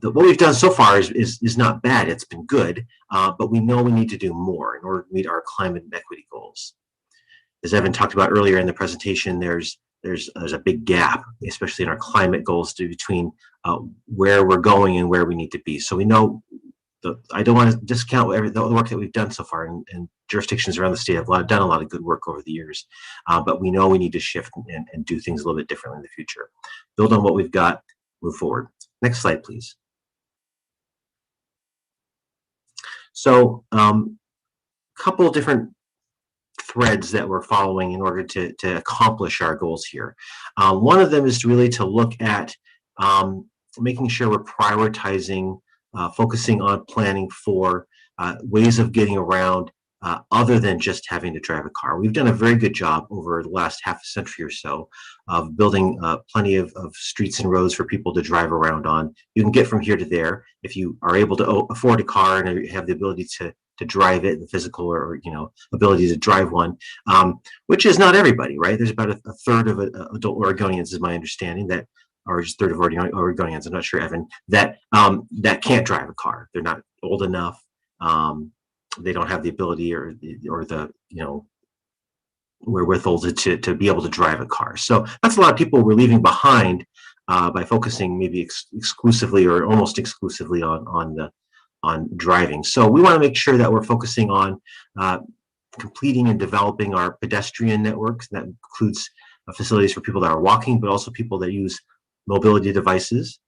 what we've done so far is not bad. It's been good, but we know we need to do more in order to meet our climate and equity goals. As Evan talked about earlier in the presentation, there's a big gap, especially in our climate goals, between where we're going and where we need to be. So we know. I don't want to discount the work that we've done so far, and jurisdictions around the state have done a lot of good work over the years, but we know we need to shift and do things a little bit differently in the future. Build on what we've got, move forward. Next slide, please. So a couple of different threads that we're following in order to accomplish our goals here. One of them is really to look at making sure we're prioritizing focusing on planning for ways of getting around other than just having to drive a car. We've done a very good job over the last half a century or so of building plenty of streets and roads for people to drive around on. You can get from here to there if you are able to afford a car and have the ability to drive it, the physical or ability to drive one, which is not everybody, right? There's about a third of adult Oregonians, is my understanding, that, or just third of Oregonians, I'm not sure, Evan, that can't drive a car. They're not old enough. They don't have the ability or the wherewithal to be able to drive a car. So that's a lot of people we're leaving behind by focusing maybe exclusively or almost exclusively on driving. So we want to make sure that we're focusing on completing and developing our pedestrian networks. That includes facilities for people that are walking, but also people that use mobility devices.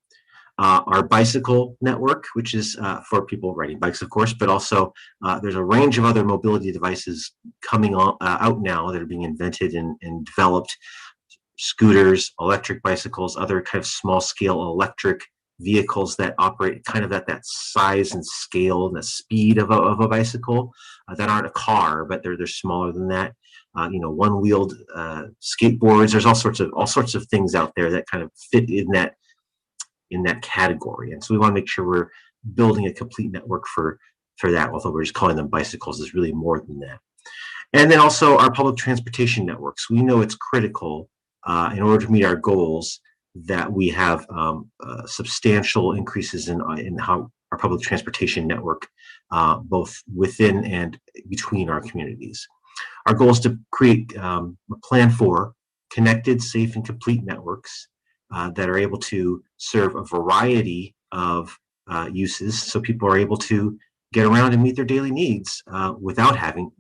Our bicycle network, which is for people riding bikes, of course, but also there's a range of other mobility devices coming out now that are being invented and developed. Scooters, electric bicycles, other kind of small scale electric vehicles that operate kind of at that size and scale and the speed of a bicycle that aren't a car, but they're smaller than that. One-wheeled skateboards. There's all sorts of things out there that kind of fit in that category. And so we want to make sure we're building a complete network for that, although we're just calling them bicycles, is really more than that. And then also our public transportation networks. We know it's critical in order to meet our goals that we have substantial increases in how our public transportation network, both within and between our communities. Our goal is to create a plan for connected, safe, and complete networks that are able to serve a variety of uses, so people are able to get around and meet their daily needs without having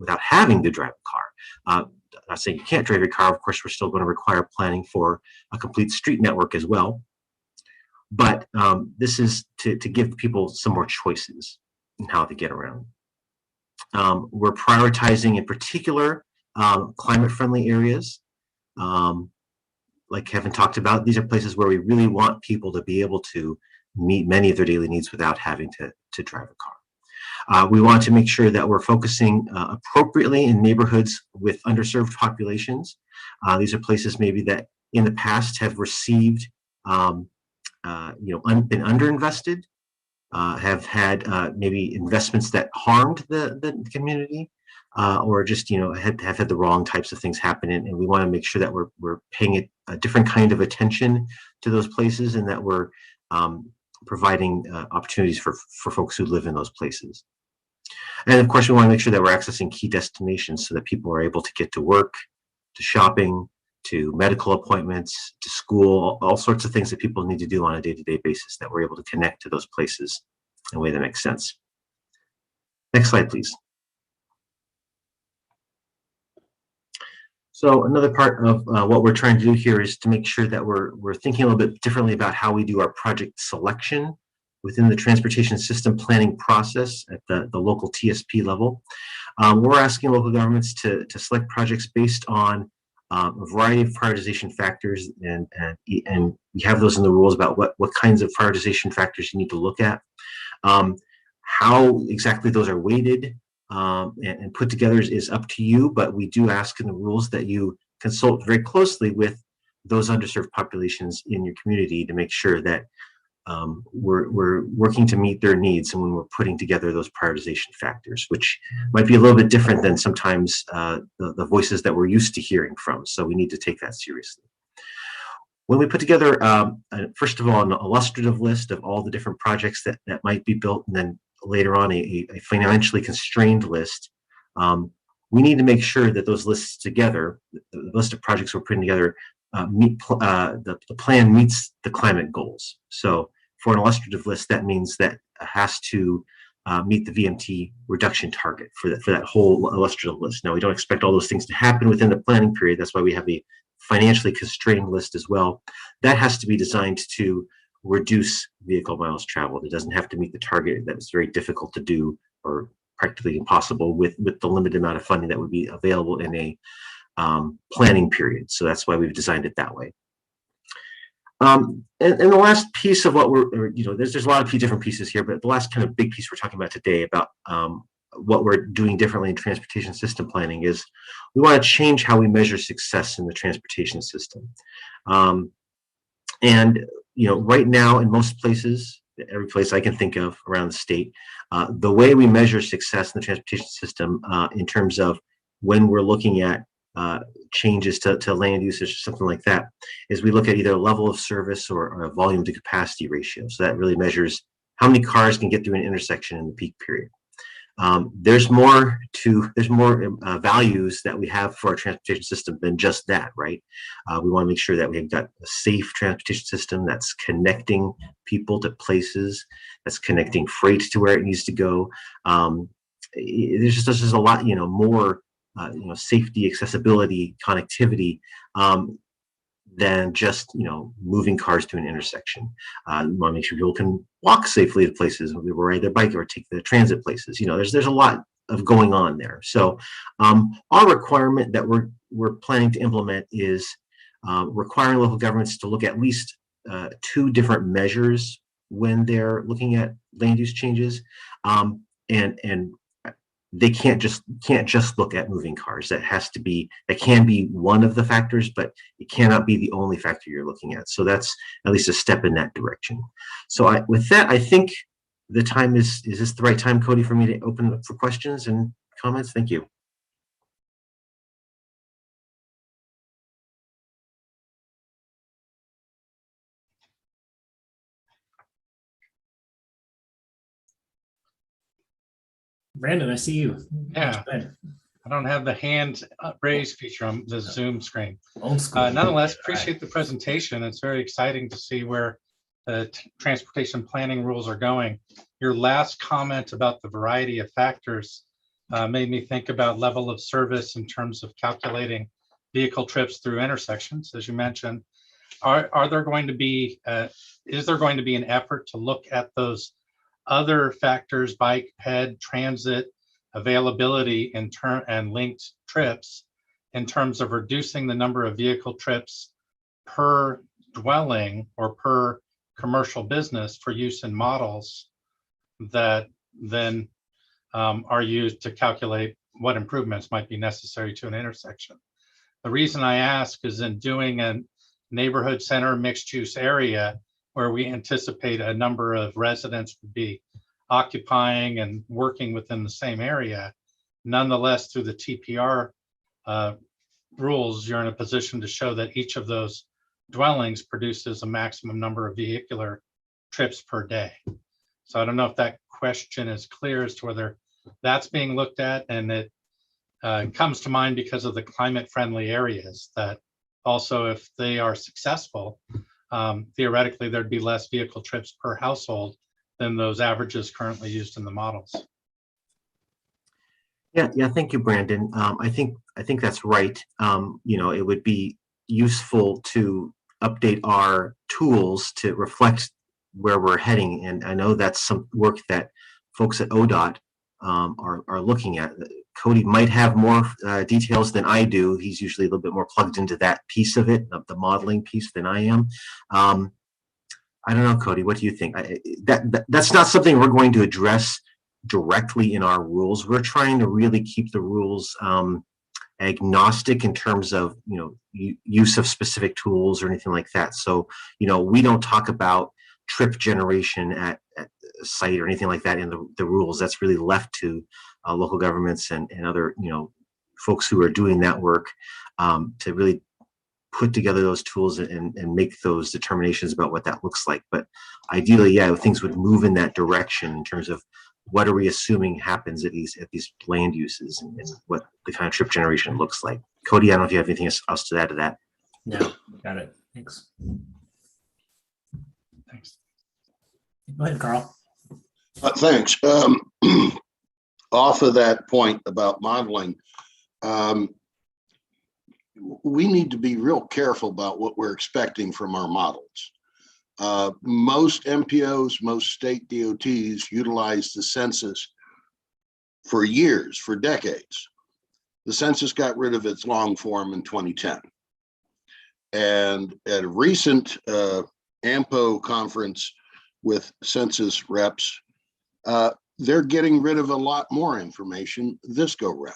to drive a car. I'm not saying you can't drive your car. Of course, we're still going to require planning for a complete street network as well. But this is to give people some more choices in how to get around. We're prioritizing, in particular, climate-friendly areas. Like Kevin talked about, these are places where we really want people to be able to meet many of their daily needs without having to drive a car. We want to make sure that we're focusing appropriately in neighborhoods with underserved populations. These are places maybe that in the past have received, been underinvested, have had maybe investments that harmed the community, or just have had the wrong types of things happen. And we want to make sure that we're paying a different kind of attention to those places, and that we're providing opportunities for folks who live in those places. And of course, we want to make sure that we're accessing key destinations so that people are able to get to work, to shopping, to medical appointments, to school, all sorts of things that people need to do on a day-to-day basis, that we're able to connect to those places in a way that makes sense. Next slide, please. So another part of what we're trying to do here is to make sure that we're thinking a little bit differently about how we do our project selection within the transportation system planning process at the local TSP level. We're asking local governments to select projects based on a variety of prioritization factors, and we have those in the rules about what kinds of prioritization factors you need to look at. How exactly those are weighted and put together is up to you, but we do ask in the rules that you consult very closely with those underserved populations in your community to make sure that we're working to meet their needs, and when we're putting together those prioritization factors, which might be a little bit different than sometimes the voices that we're used to hearing from. So we need to take that seriously. When we put together, first of all, an illustrative list of all the different projects that might be built, and then later on a financially constrained list, we need to make sure that those lists together, the list of projects we're putting together, the plan meets the climate goals. So for an illustrative list, that means that it has to meet the VMT reduction target for that whole illustrative list. Now, we don't expect all those things to happen within the planning period. That's why we have a financially constrained list as well. That has to be designed to reduce vehicle miles traveled. It doesn't have to meet the target. That's very difficult to do, or practically impossible with the limited amount of funding that would be available in a planning period. So that's why we've designed it that way. And the last piece of what there's a lot of different pieces here, but the last kind of big piece we're talking about today about what we're doing differently in transportation system planning is we want to change how we measure success in the transportation system. And right now in most places, every place I can think of around the state. The way we measure success in the transportation system in terms of when we're looking at changes to land usage or something like that is we look at either a level of service or a volume to capacity ratio. So that really measures how many cars can get through an intersection in the peak period. There's more values that we have for our transportation system than just that, right? We want to make sure that we've got a safe transportation system that's connecting people to places, that's connecting freight to where it needs to go. There's just a lot, more, safety, accessibility, connectivity, than just moving cars to an intersection. We want to make sure people can walk safely to places, when they ride their bike or take the transit places. There's a lot of going on there. So our requirement that we're planning to implement is requiring local governments to look at least 2 different measures when they're looking at land use changes, and they can't just look at moving cars. That can be one of the factors, but it cannot be the only factor you're looking at. So that's at least a step in that direction. So with that, I think the time is this the right time, Cody, for me to open up for questions and comments? Thank you. Brandon, I see you. Yeah, I don't have the hand raised feature on the Zoom screen. Old school. Nonetheless, appreciate the presentation. It's very exciting to see where the transportation planning rules are going. Your last comment about the variety of factors made me think about level of service in terms of calculating vehicle trips through intersections, as you mentioned. Are there going to be, is there going to be an effort to look at those other factors, bike, ped, transit, availability and linked trips in terms of reducing the number of vehicle trips per dwelling or per commercial business for use in models that then are used to calculate what improvements might be necessary to an intersection? The reason I ask is in doing a neighborhood center mixed use area where we anticipate a number of residents would be occupying and working within the same area, nonetheless, through the TPR rules, you're in a position to show that each of those dwellings produces a maximum number of vehicular trips per day. So I don't know if that question is clear as to whether that's being looked at, and it comes to mind because of the climate friendly areas that also, if they are successful, theoretically, there'd be less vehicle trips per household than those averages currently used in the models. Yeah. Thank you, Brandon. I think that's right. It would be useful to update our tools to reflect where we're heading, and I know that's some work that folks at ODOT are looking at. Cody might have more details than I do. He's usually a little bit more plugged into that piece of it, of the modeling piece, than I am. I don't know, Cody, what do you think? That's not something we're going to address directly in our rules. We're trying to really keep the rules agnostic in terms of use of specific tools or anything like that. So we don't talk about trip generation at a site or anything like that in the rules. That's really left to local governments and other folks who are doing that work to really put together those tools and make those determinations about what that looks like. But ideally, yeah, things would move in that direction in terms of what are we assuming happens at these land uses and what the kind of trip generation looks like. Cody, I don't know if you have anything else to add to that. No, got it. Thanks. Go ahead, Carl. Thanks. Off of that point about modeling, we need to be real careful about what we're expecting from our models. Most MPOs, most state DOTs utilize the census for years, for decades. The census got rid of its long form in 2010. And at a recent AMPO conference with census reps, they're getting rid of a lot more information this go round.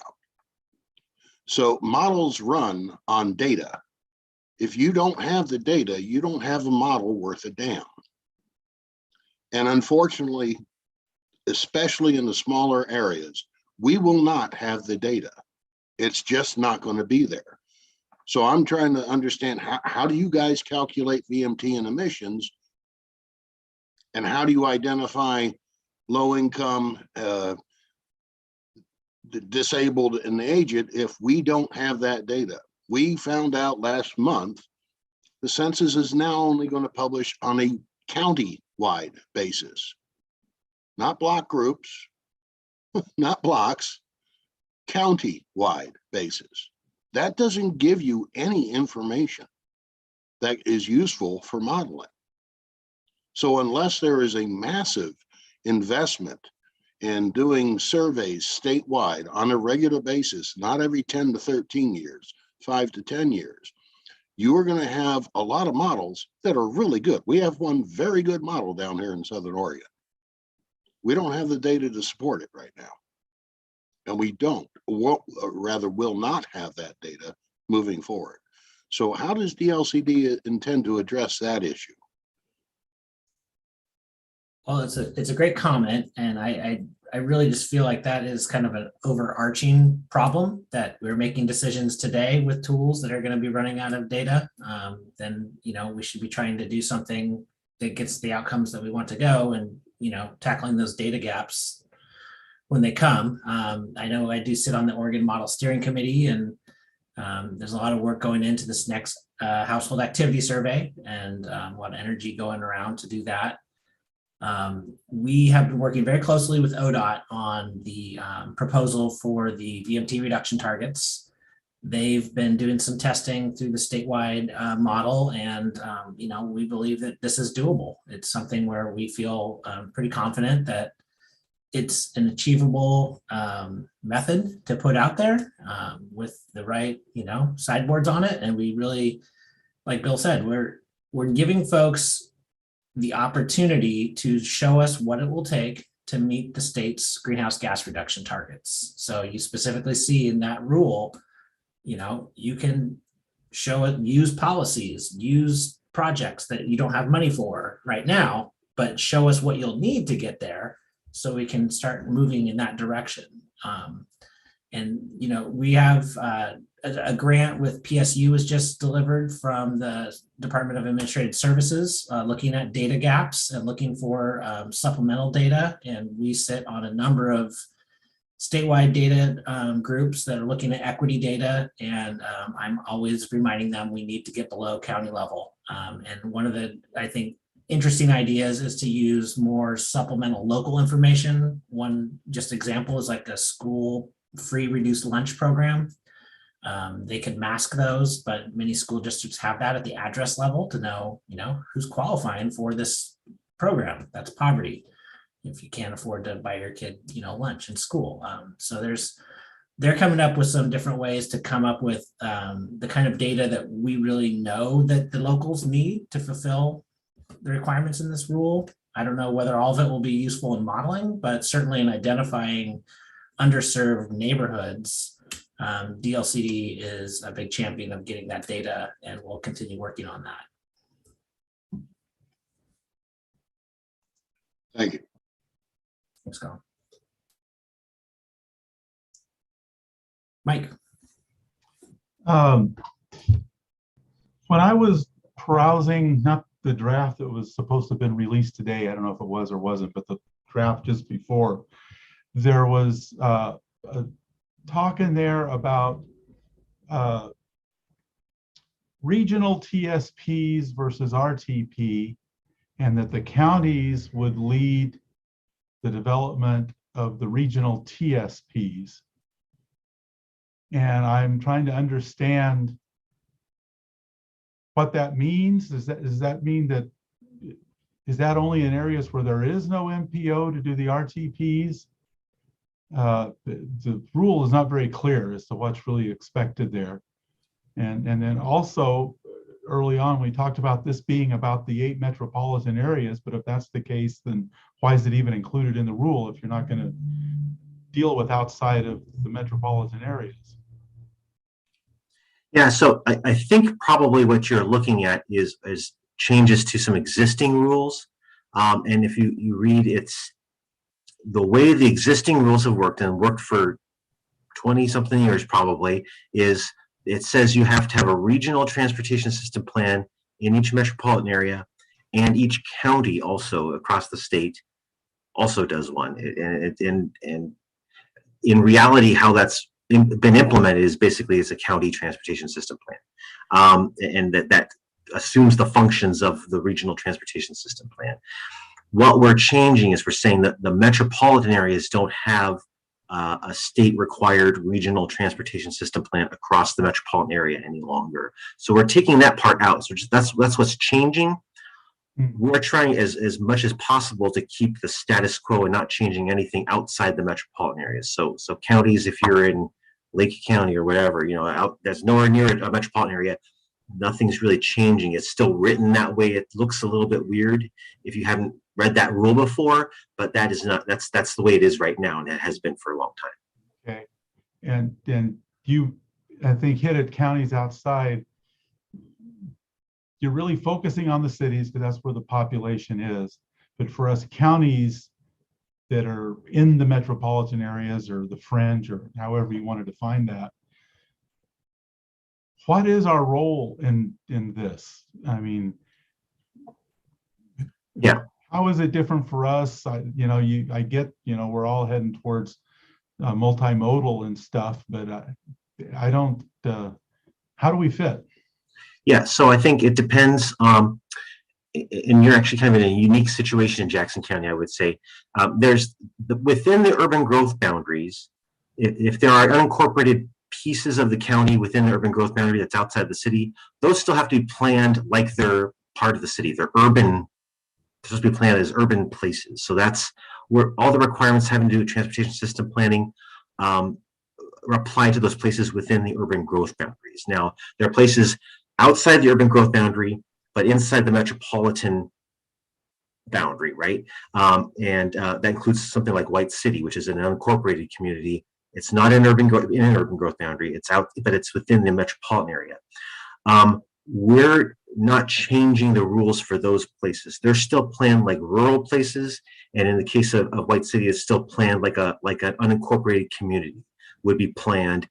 So models run on data. If you don't have the data, you don't have a model worth a damn. And unfortunately, especially in the smaller areas, we will not have the data. It's just not going to be there. So I'm trying to understand how do you guys calculate VMT and emissions? And how do you identify low income, the disabled and the aged if we don't have that data? We found out last month the census is now only going to publish on a county-wide basis, not block groups, not blocks, county-wide basis. That doesn't give you any information that is useful for modeling. So unless there is a massive investment in doing surveys statewide on a regular basis, not every 10 to 13 years, 5 to 10 years, you are going to have a lot of models that are really good. We have one very good model down here in Southern Oregon. We don't have the data to support it right now. And we don't, or rather will not have that data moving forward. So how does DLCD intend to address that issue? Well, it's a great comment, and I really just feel like that is kind of an overarching problem, that we're making decisions today with tools that are going to be running out of data. Then we should be trying to do something that gets the outcomes that we want to go, and tackling those data gaps when they come. I know I do sit on the Oregon Model Steering Committee, and there's a lot of work going into this next household activity survey, and a lot of energy going around to do that. We have been working very closely with ODOT on the proposal for the VMT reduction targets. They've been doing some testing through the statewide model, and we believe that this is doable. It's something where we feel pretty confident that it's an achievable method to put out there with the right sideboards on it. And we really, like Bill said, we're giving folks the opportunity to show us what it will take to meet the state's greenhouse gas reduction targets. So you specifically see in that rule, you can show it, use policies, use projects that you don't have money for right now, but show us what you'll need to get there so we can start moving in that direction. We have a grant with PSU was just delivered from the Department of Administrative Services, looking at data gaps and looking for supplemental data. And we sit on a number of statewide data groups that are looking at equity data. And I'm always reminding them we need to get below county level. And one of the, I think, interesting ideas is to use more supplemental local information. One just example is like a school free reduced lunch program. They could mask those, but many school districts have that at the address level to know, who's qualifying for this program. That's poverty if you can't afford to buy your kid, lunch in school. So they're coming up with some different ways to come up with the kind of data that we really know that the locals need to fulfill the requirements in this rule. I don't know whether all of it will be useful in modeling, but certainly in identifying underserved neighborhoods. DLCD is a big champion of getting that data, and we'll continue working on that. Thank you. Thanks, Colin. Mike. When I was browsing, not the draft that was supposed to have been released today, I don't know if it was or wasn't, but the draft just before, there was a talk in there about regional TSPs versus RTP, and that the counties would lead the development of the regional TSPs. And I'm trying to understand what that means. Does that mean that, is that only in areas where there is no MPO to do the RTPs? The rule is not very clear as to what's really expected there. And then also early on, we talked about this being about the 8 metropolitan areas, but if that's the case, then why is it even included in the rule if you're not going to deal with outside of the metropolitan areas? Yeah, so I think probably what you're looking at is changes to some existing rules. And if you read, it's the way the existing rules have worked and worked for 20 something years probably, is it says you have to have a regional transportation system plan in each metropolitan area, and each county also across the state also does one. And in reality, how that's been implemented is basically it's a county transportation system plan, and that assumes the functions of the regional transportation system plan. What we're changing is we're saying that the metropolitan areas don't have a state required regional transportation system plan across the metropolitan area any longer. So we're taking that part out. So that's what's changing. We're trying as much as possible to keep the status quo and not changing anything outside the metropolitan areas. So counties, if you're in Lake County or whatever, out that's nowhere near a metropolitan area, nothing's really changing. It's still written that way. It looks a little bit weird if you haven't read that rule before, but that is not, that's the way it is right now, and it has been for a long time. Okay. And you, I think, hit at counties outside. You're really focusing on the cities because that's where the population is. But for us counties that are in the metropolitan areas or the fringe, or however you want to define that, what is our role in this? I mean, yeah. How is it different for us? I get, we're all heading towards multimodal and stuff, but I don't, how do we fit? Yeah, so I think it depends, and you're actually kind of in a unique situation in Jackson County, I would say. There's, within the urban growth boundaries, if there are unincorporated pieces of the county within the urban growth boundary that's outside the city, those still have to be planned like they're part of the city. They're urban, supposed to be planned as urban places. So that's where all the requirements having to do with transportation system planning apply to those places within the urban growth boundaries. Now, there are places outside the urban growth boundary, but inside the metropolitan boundary, right? That includes something like White City, which is an unincorporated community. It's not in an urban growth boundary. It's out, but it's within the metropolitan area. We're not changing the rules for those places. They're still planned like rural places, and in the case of White City, it's still planned like an unincorporated community would be planned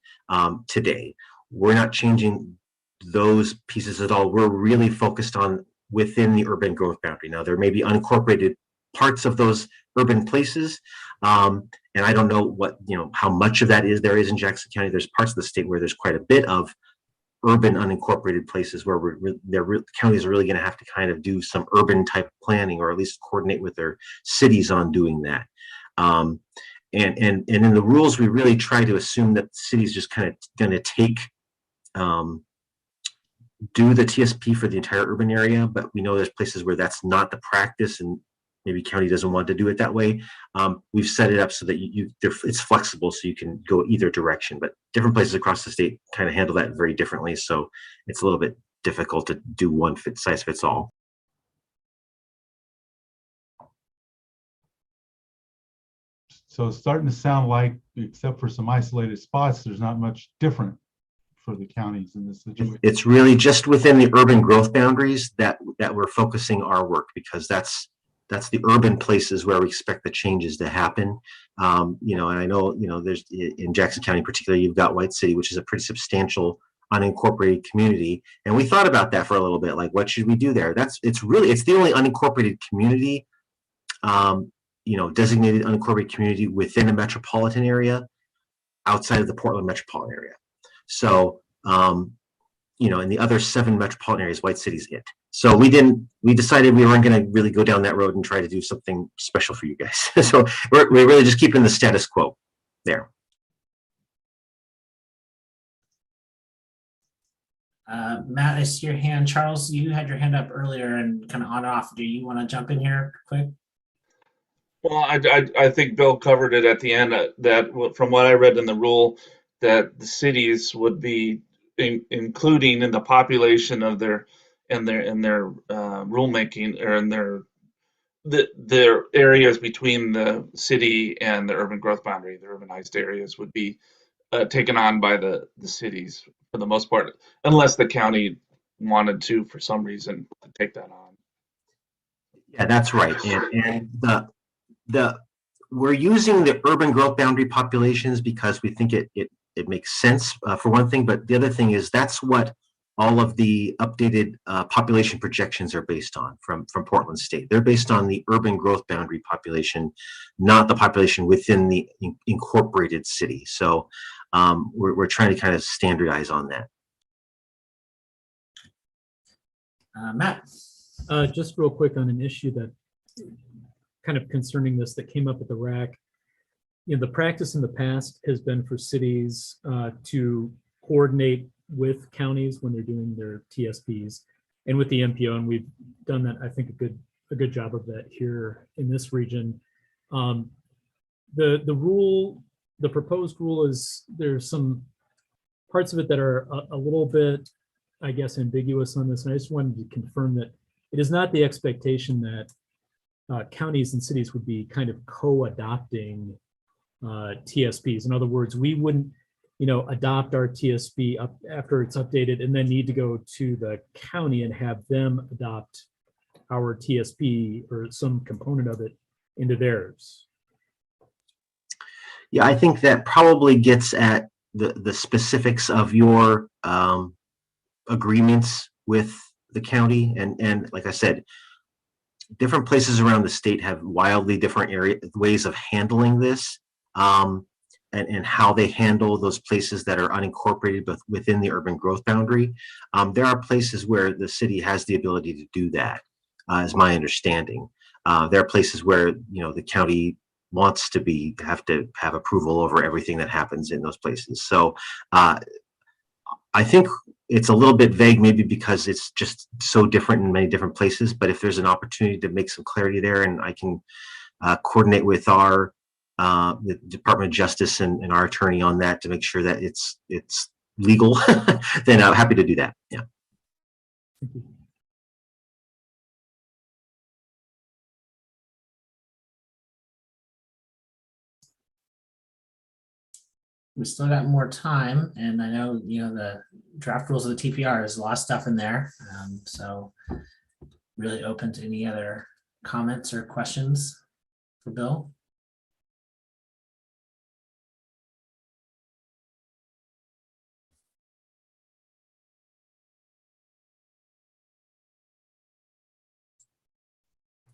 today. We're not changing those pieces at all. We're really focused on within the urban growth boundary. Now, there may be unincorporated parts of those urban places, and I don't know what, how much of that there is in Jackson County. There's parts of the state where there's quite a bit of urban unincorporated places where counties are really going to have to kind of do some urban type of planning, or at least coordinate with their cities on doing that. And in the rules, we really try to assume that the city's just kind of going to take do the TSP for the entire urban area, but we know there's places where that's not the practice, and maybe county doesn't want to do it that way. We've set it up so that it's flexible, so you can go either direction, but different places across the state kind of handle that very differently. So it's a little bit difficult to do one size fits all. So it's starting to sound like, except for some isolated spots, there's not much different for the counties in this situation. It's really just within the urban growth boundaries that we're focusing our work, because that's the urban places where we expect the changes to happen. And I know, there's in Jackson County in particular, you've got White City, which is a pretty substantial unincorporated community. And we thought about that for a little bit, like, what should we do there? It's the only unincorporated community, designated unincorporated community within a metropolitan area outside of the Portland metropolitan area. So, in the other 7 metropolitan areas, White City's it. So we decided we weren't going to really go down that road and try to do something special for you guys. So we're really just keeping the status quo there. Matt, I see your hand. Charles, you had your hand up earlier and kind of on off. Do you want to jump in here quick? Well, I think Bill covered it at the end, that from what I read in the rule, that the cities would be including in the population of their rulemaking, or in their areas between the city and the urban growth boundary, the urbanized areas would be taken on by the cities for the most part, unless the county wanted to, for some reason, to take that on. Yeah, that's right. And we're using the urban growth boundary populations because we think it makes sense for one thing, but the other thing is that's what all of the updated population projections are based on from Portland State. They're based on the urban growth boundary population, not the population within the incorporated city. So we're trying to kind of standardize on that. Matt. Just real quick on an issue that kind of concerning this that came up at the RAC. You know, the practice in the past has been for cities to coordinate with counties when they're doing their TSPs and with the MPO, and we've done that, I think, a good job of that here in this region. The proposed rule is there's some parts of it that are a little bit, I guess, ambiguous on this, and I just wanted to confirm that it is not the expectation that counties and cities would be kind of co-adopting TSPs. In other words, we wouldn't, adopt our TSP up after it's updated and then need to go to the county and have them adopt our TSP or some component of it into theirs. Yeah, I think that probably gets at the specifics of your agreements with the county, and like I said, different places around the state have wildly different ways of handling this, and how they handle those places that are unincorporated but within the urban growth boundary. There are places where the city has the ability to do that, is my understanding. There are places where the county wants to have approval over everything that happens in those places. So I think it's a little bit vague, maybe because it's just so different in many different places. But if there's an opportunity to make some clarity there, and I can coordinate with our the Department of Justice and our attorney on that to make sure that it's legal, then I'm happy to do that. Yeah. We still got more time, and I know the draft rules of the TPR, there's a lot of stuff in there, so really open to any other comments or questions for Bill.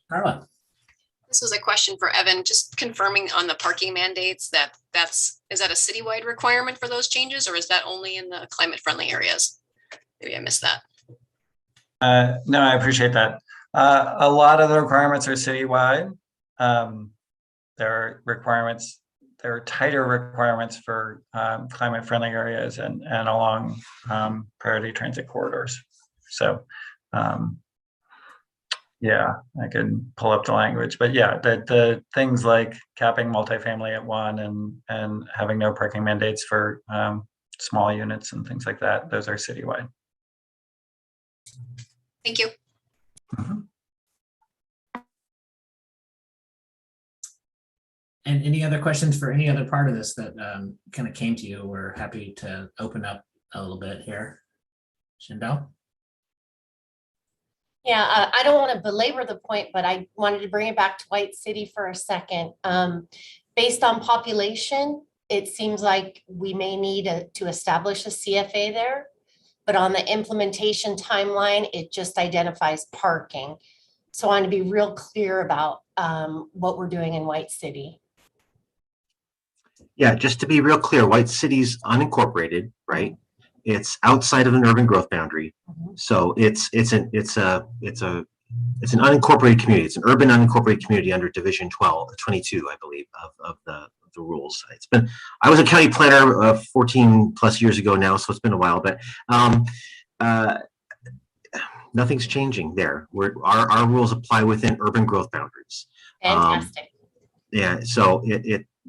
Carla. This was a question for Evan, just confirming on the parking mandates is that a citywide requirement for those changes, or is that only in the climate friendly areas? Maybe I missed that. No, I appreciate that. A lot of the requirements are citywide. There are tighter requirements for climate friendly areas and along priority transit corridors. So yeah, I can pull up the language, but yeah, the things like capping multifamily at 1 and having no parking mandates for small units and things like that, those are citywide. Thank you. Mm-hmm. And any other questions for any other part of this that kind of came to you? We're happy to open up a little bit here. Shandell? Yeah, I don't want to belabor the point, but I wanted to bring it back to White City for a second. Based on population, it seems like we may need to establish a CFA there, but on the implementation timeline, it just identifies parking. So I want to be real clear about what we're doing in White City. Yeah, just to be real clear, White City's unincorporated, right? It's outside of an urban growth boundary, so it's an unincorporated community. It's an urban unincorporated community under Division 22, I believe, of the rules. I was a county planner 14 plus years ago now, so it's been a while, but nothing's changing there. Our rules apply within urban growth boundaries. Fantastic. Yeah, so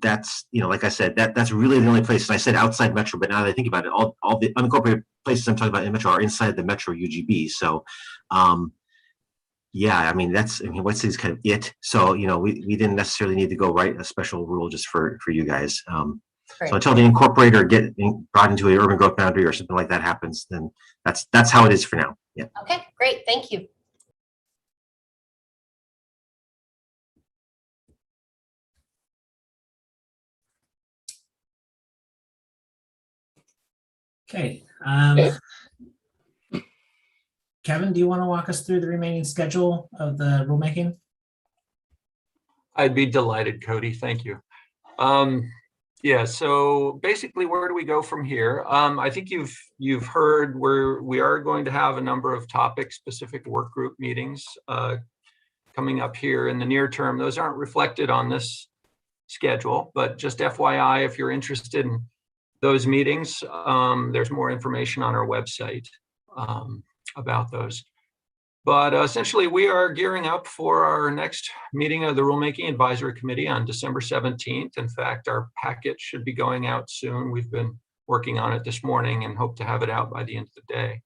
that's, like I said, that's really the only place. And I said outside Metro, but now that I think about it, all the unincorporated places I'm talking about in Metro are inside the Metro UGB. So, yeah, I mean, White City's kind of it. So, we didn't necessarily need to go write a special rule just for you guys. So until they incorporate or get brought into an urban growth boundary or something like that happens, then that's how it is for now. Yeah. Okay, great. Thank you. Okay. Kevin, do you want to walk us through the remaining schedule of the rulemaking? I'd be delighted, Cody. Thank you. Yeah, so basically, where do we go from here? I think you've heard we are going to have a number of topic-specific work group meetings coming up here in the near term. Those aren't reflected on this schedule, but just FYI, if you're interested in those meetings, there's more information on our website about those. But essentially, we are gearing up for our next meeting of the Rulemaking Advisory Committee on December 17th. In fact, our packet should be going out soon. We've been working on it this morning and hope to have it out by the end of the day.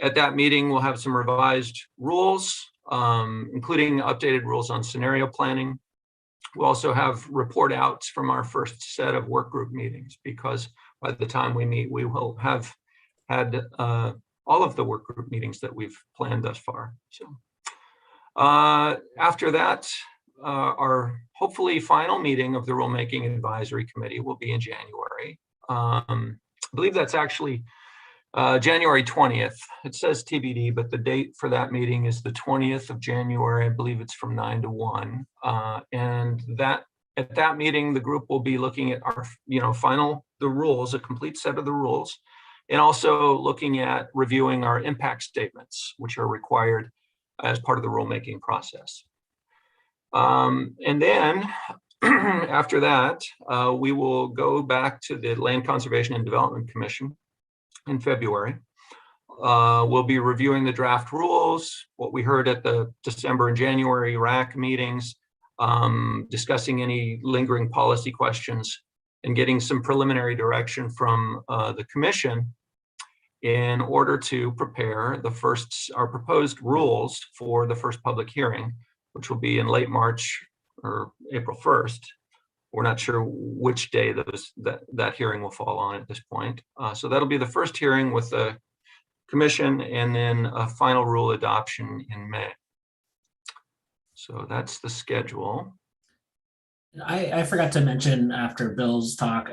At that meeting, we'll have some revised rules, including updated rules on scenario planning. We'll also have report outs from our first set of work group meetings, because by the time we meet, we will have had all of the work group meetings that we've planned thus far. So after that, our hopefully final meeting of the Rulemaking Advisory Committee will be in January. I believe that's actually January 20th. It says TBD, but the date for that meeting is the 20th of January. I believe it's from 9 to 1. And at that meeting, the group will be looking at our, the rules, a complete set of the rules, and also looking at reviewing our impact statements, which are required as part of the rulemaking process. And then after that, we will go back to the Land Conservation and Development Commission in February. We'll be reviewing the draft rules, what we heard at the December and January RAC meetings, discussing any lingering policy questions, and getting some preliminary direction from the commission in order to prepare our proposed rules for the first public hearing, which will be in late March or April 1st. We're not sure which day that hearing will fall on at this point. So that'll be the first hearing with the commission, and then a final rule adoption in May. So that's the schedule. I forgot to mention after Bill's talk,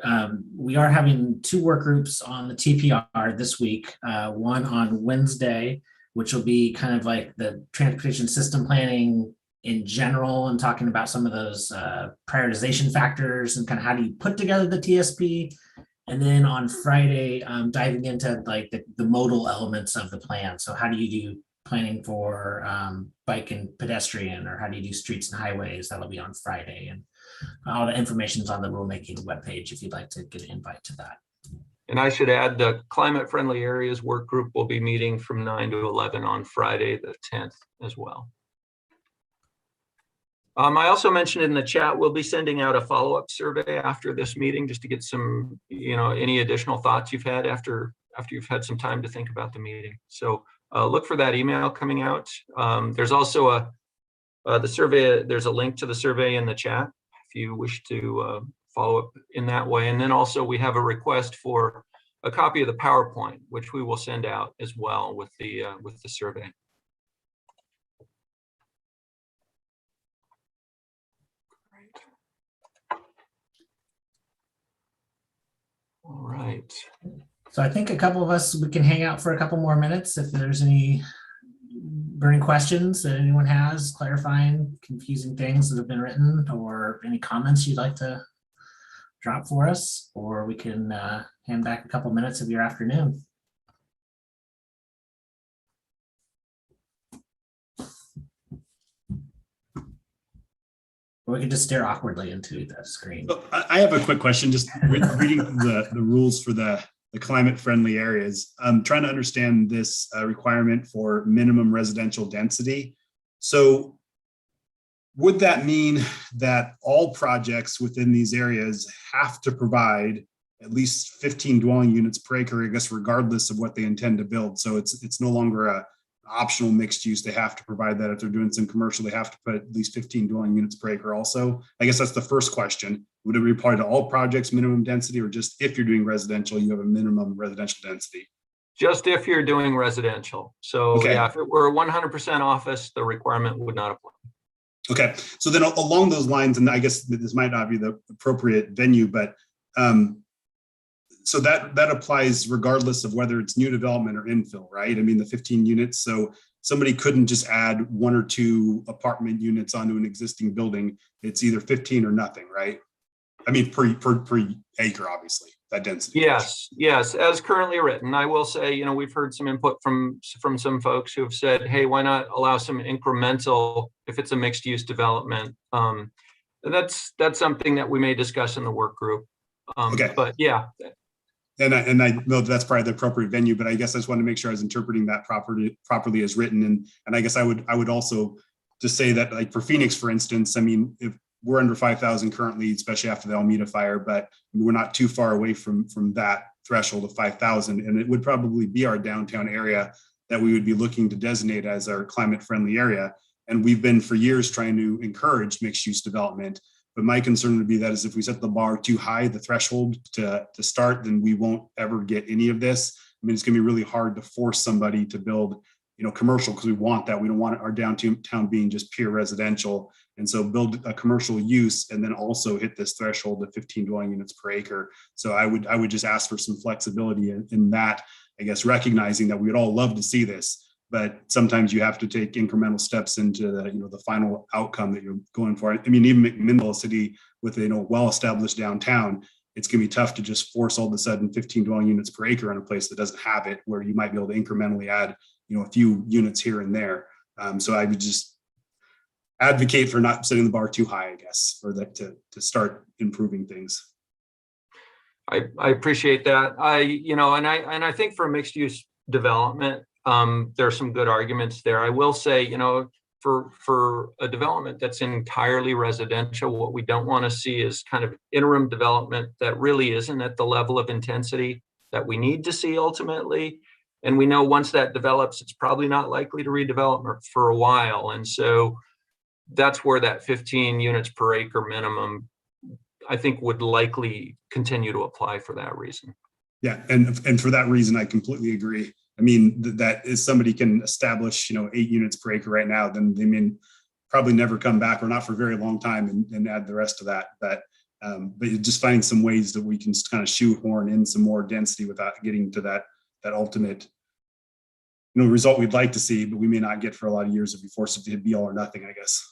we are having 2 work groups on the TPR this week. One on Wednesday, which will be kind of like the transportation system planning in general, and talking about some of those prioritization factors and kind of how do you put together the TSP. And then on Friday, diving into like the modal elements of the plan. So how do you do planning for bike and pedestrian, or how do you do streets and highways? That'll be on Friday. And all the information is on the rulemaking webpage if you'd like to get an invite to that. And I should add, the climate friendly areas work group will be meeting from 9 to 11 on Friday, the 10th as well. I also mentioned in the chat, we'll be sending out a follow-up survey after this meeting, just to get some, any additional thoughts you've had after you've had some time to think about the meeting. So look for that email coming out. There's also the survey, there's a link to the survey in the chat if you wish to follow up in that way. And then also we have a request for a copy of the PowerPoint, which we will send out as well with the survey. All right. So I think a couple of us, we can hang out for a couple more minutes if there's any burning questions that anyone has, clarifying confusing things that have been written, or any comments you'd like to drop for us, or we can hand back a couple minutes of your afternoon. Or we can just stare awkwardly into the screen. So I have a quick question, just reading the rules for the climate friendly areas. I'm trying to understand this requirement for minimum residential density. So would that mean that all projects within these areas have to provide at least 15 dwelling units per acre, I guess, regardless of what they intend to build? So it's no longer a optional mixed use. They have to provide that. If they're doing some commercial, they have to put at least 15 dwelling units per acre also. I guess that's the first question. Would it apply to all projects minimum density, or just if you're doing residential, you have a minimum residential density? Just if you're doing residential. So okay. Yeah, if it were 100% office, the requirement would not apply. Okay, so then along those lines, and I guess this might not be the appropriate venue, but so that applies regardless of whether it's new development or infill, right? I mean, the 15 units. So somebody couldn't just add 1 or 2 apartment units onto an existing building. It's either 15 or nothing, right? I mean, per acre, obviously, that density. Yes, yes, as currently written. I will say, you know, we've heard some input from some folks who have said, hey, why not allow some incremental if it's a mixed use development? That's something that we may discuss in the work group. Okay. But yeah. And I know that's probably the appropriate venue, but I guess I just wanted to make sure I was interpreting that properly as written. And I guess I would also just say that, like for Phoenix, for instance, I mean, if we're under 5,000 currently, especially after the Alameda fire, but we're not too far away from that threshold of 5,000. And it would probably be our downtown area that we would be looking to designate as our climate friendly area. And we've been for years trying to encourage mixed use development. But my concern would be that is if we set the bar too high, the threshold to start, then we won't ever get any of this. I mean, it's going to be really hard to force somebody to build, you know, commercial, because we want that. We don't want our downtown being just pure residential. And so build a commercial use and then also hit this threshold of 15 dwelling units per acre. So I would just ask for some flexibility in that, I guess, recognizing that we would all love to see this, but sometimes you have to take incremental steps into the, you know, the final outcome that you're going for. I mean, even McMinnville, a city with a, you know, well-established downtown, it's going to be tough to just force all of a sudden 15 dwelling units per acre in a place that doesn't have it, where you might be able to incrementally add, you know, a few units here and there. So I would just advocate for not setting the bar too high, I guess, for that to start improving things. I appreciate that. I think for mixed use development, there's some good arguments there. I will say, you know, for a development that's entirely residential, what we don't want to see is kind of interim development that really isn't at the level of intensity that we need to see ultimately. And we know once that develops, it's probably not likely to redevelop for a while. And so that's where that 15 units per acre minimum, I think, would likely continue to apply for that reason. Yeah, and for that reason, I completely agree. I mean, that if somebody can establish, you know, 8 units per acre right now, then they may probably never come back, or not for a very long time, and add the rest of that. But just finding some ways that we can kind of shoehorn in some more density without getting to that ultimate, you know, result we'd like to see, but we may not get for a lot of years if we force it to be all or nothing, I guess.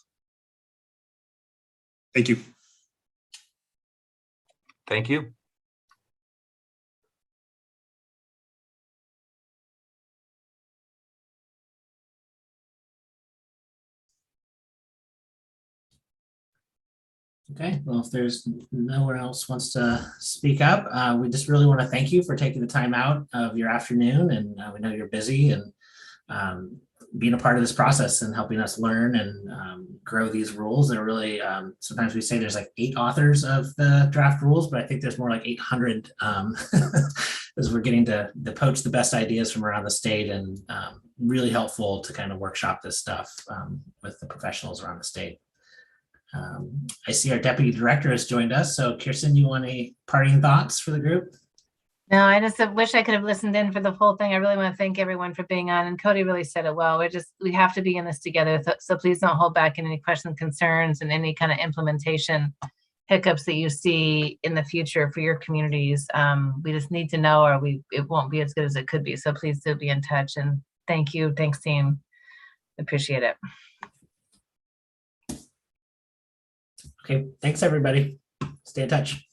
Thank you. Thank you. Okay, well, if there's no one else wants to speak up, we just really want to thank you for taking the time out of your afternoon, and we know you're busy, and being a part of this process and helping us learn and grow these rules. They're really, sometimes we say there's like 8 authors of the draft rules, but I think there's more like 800 as we're getting to poach the best ideas from around the state, and really helpful to kind of workshop this stuff with the professionals around the state. I see our deputy director has joined us. So Kirsten, you want any parting thoughts for the group? No, I just wish I could have listened in for the whole thing. I really want to thank everyone for being on, and Cody really said it well. We have to be in this together. So please don't hold back any questions, concerns, and any kind of implementation hiccups that you see in the future for your communities. We just need to know, or it won't be as good as it could be. So please do be in touch, and thank you. Thanks, team. Appreciate it. Okay, thanks everybody. Stay in touch.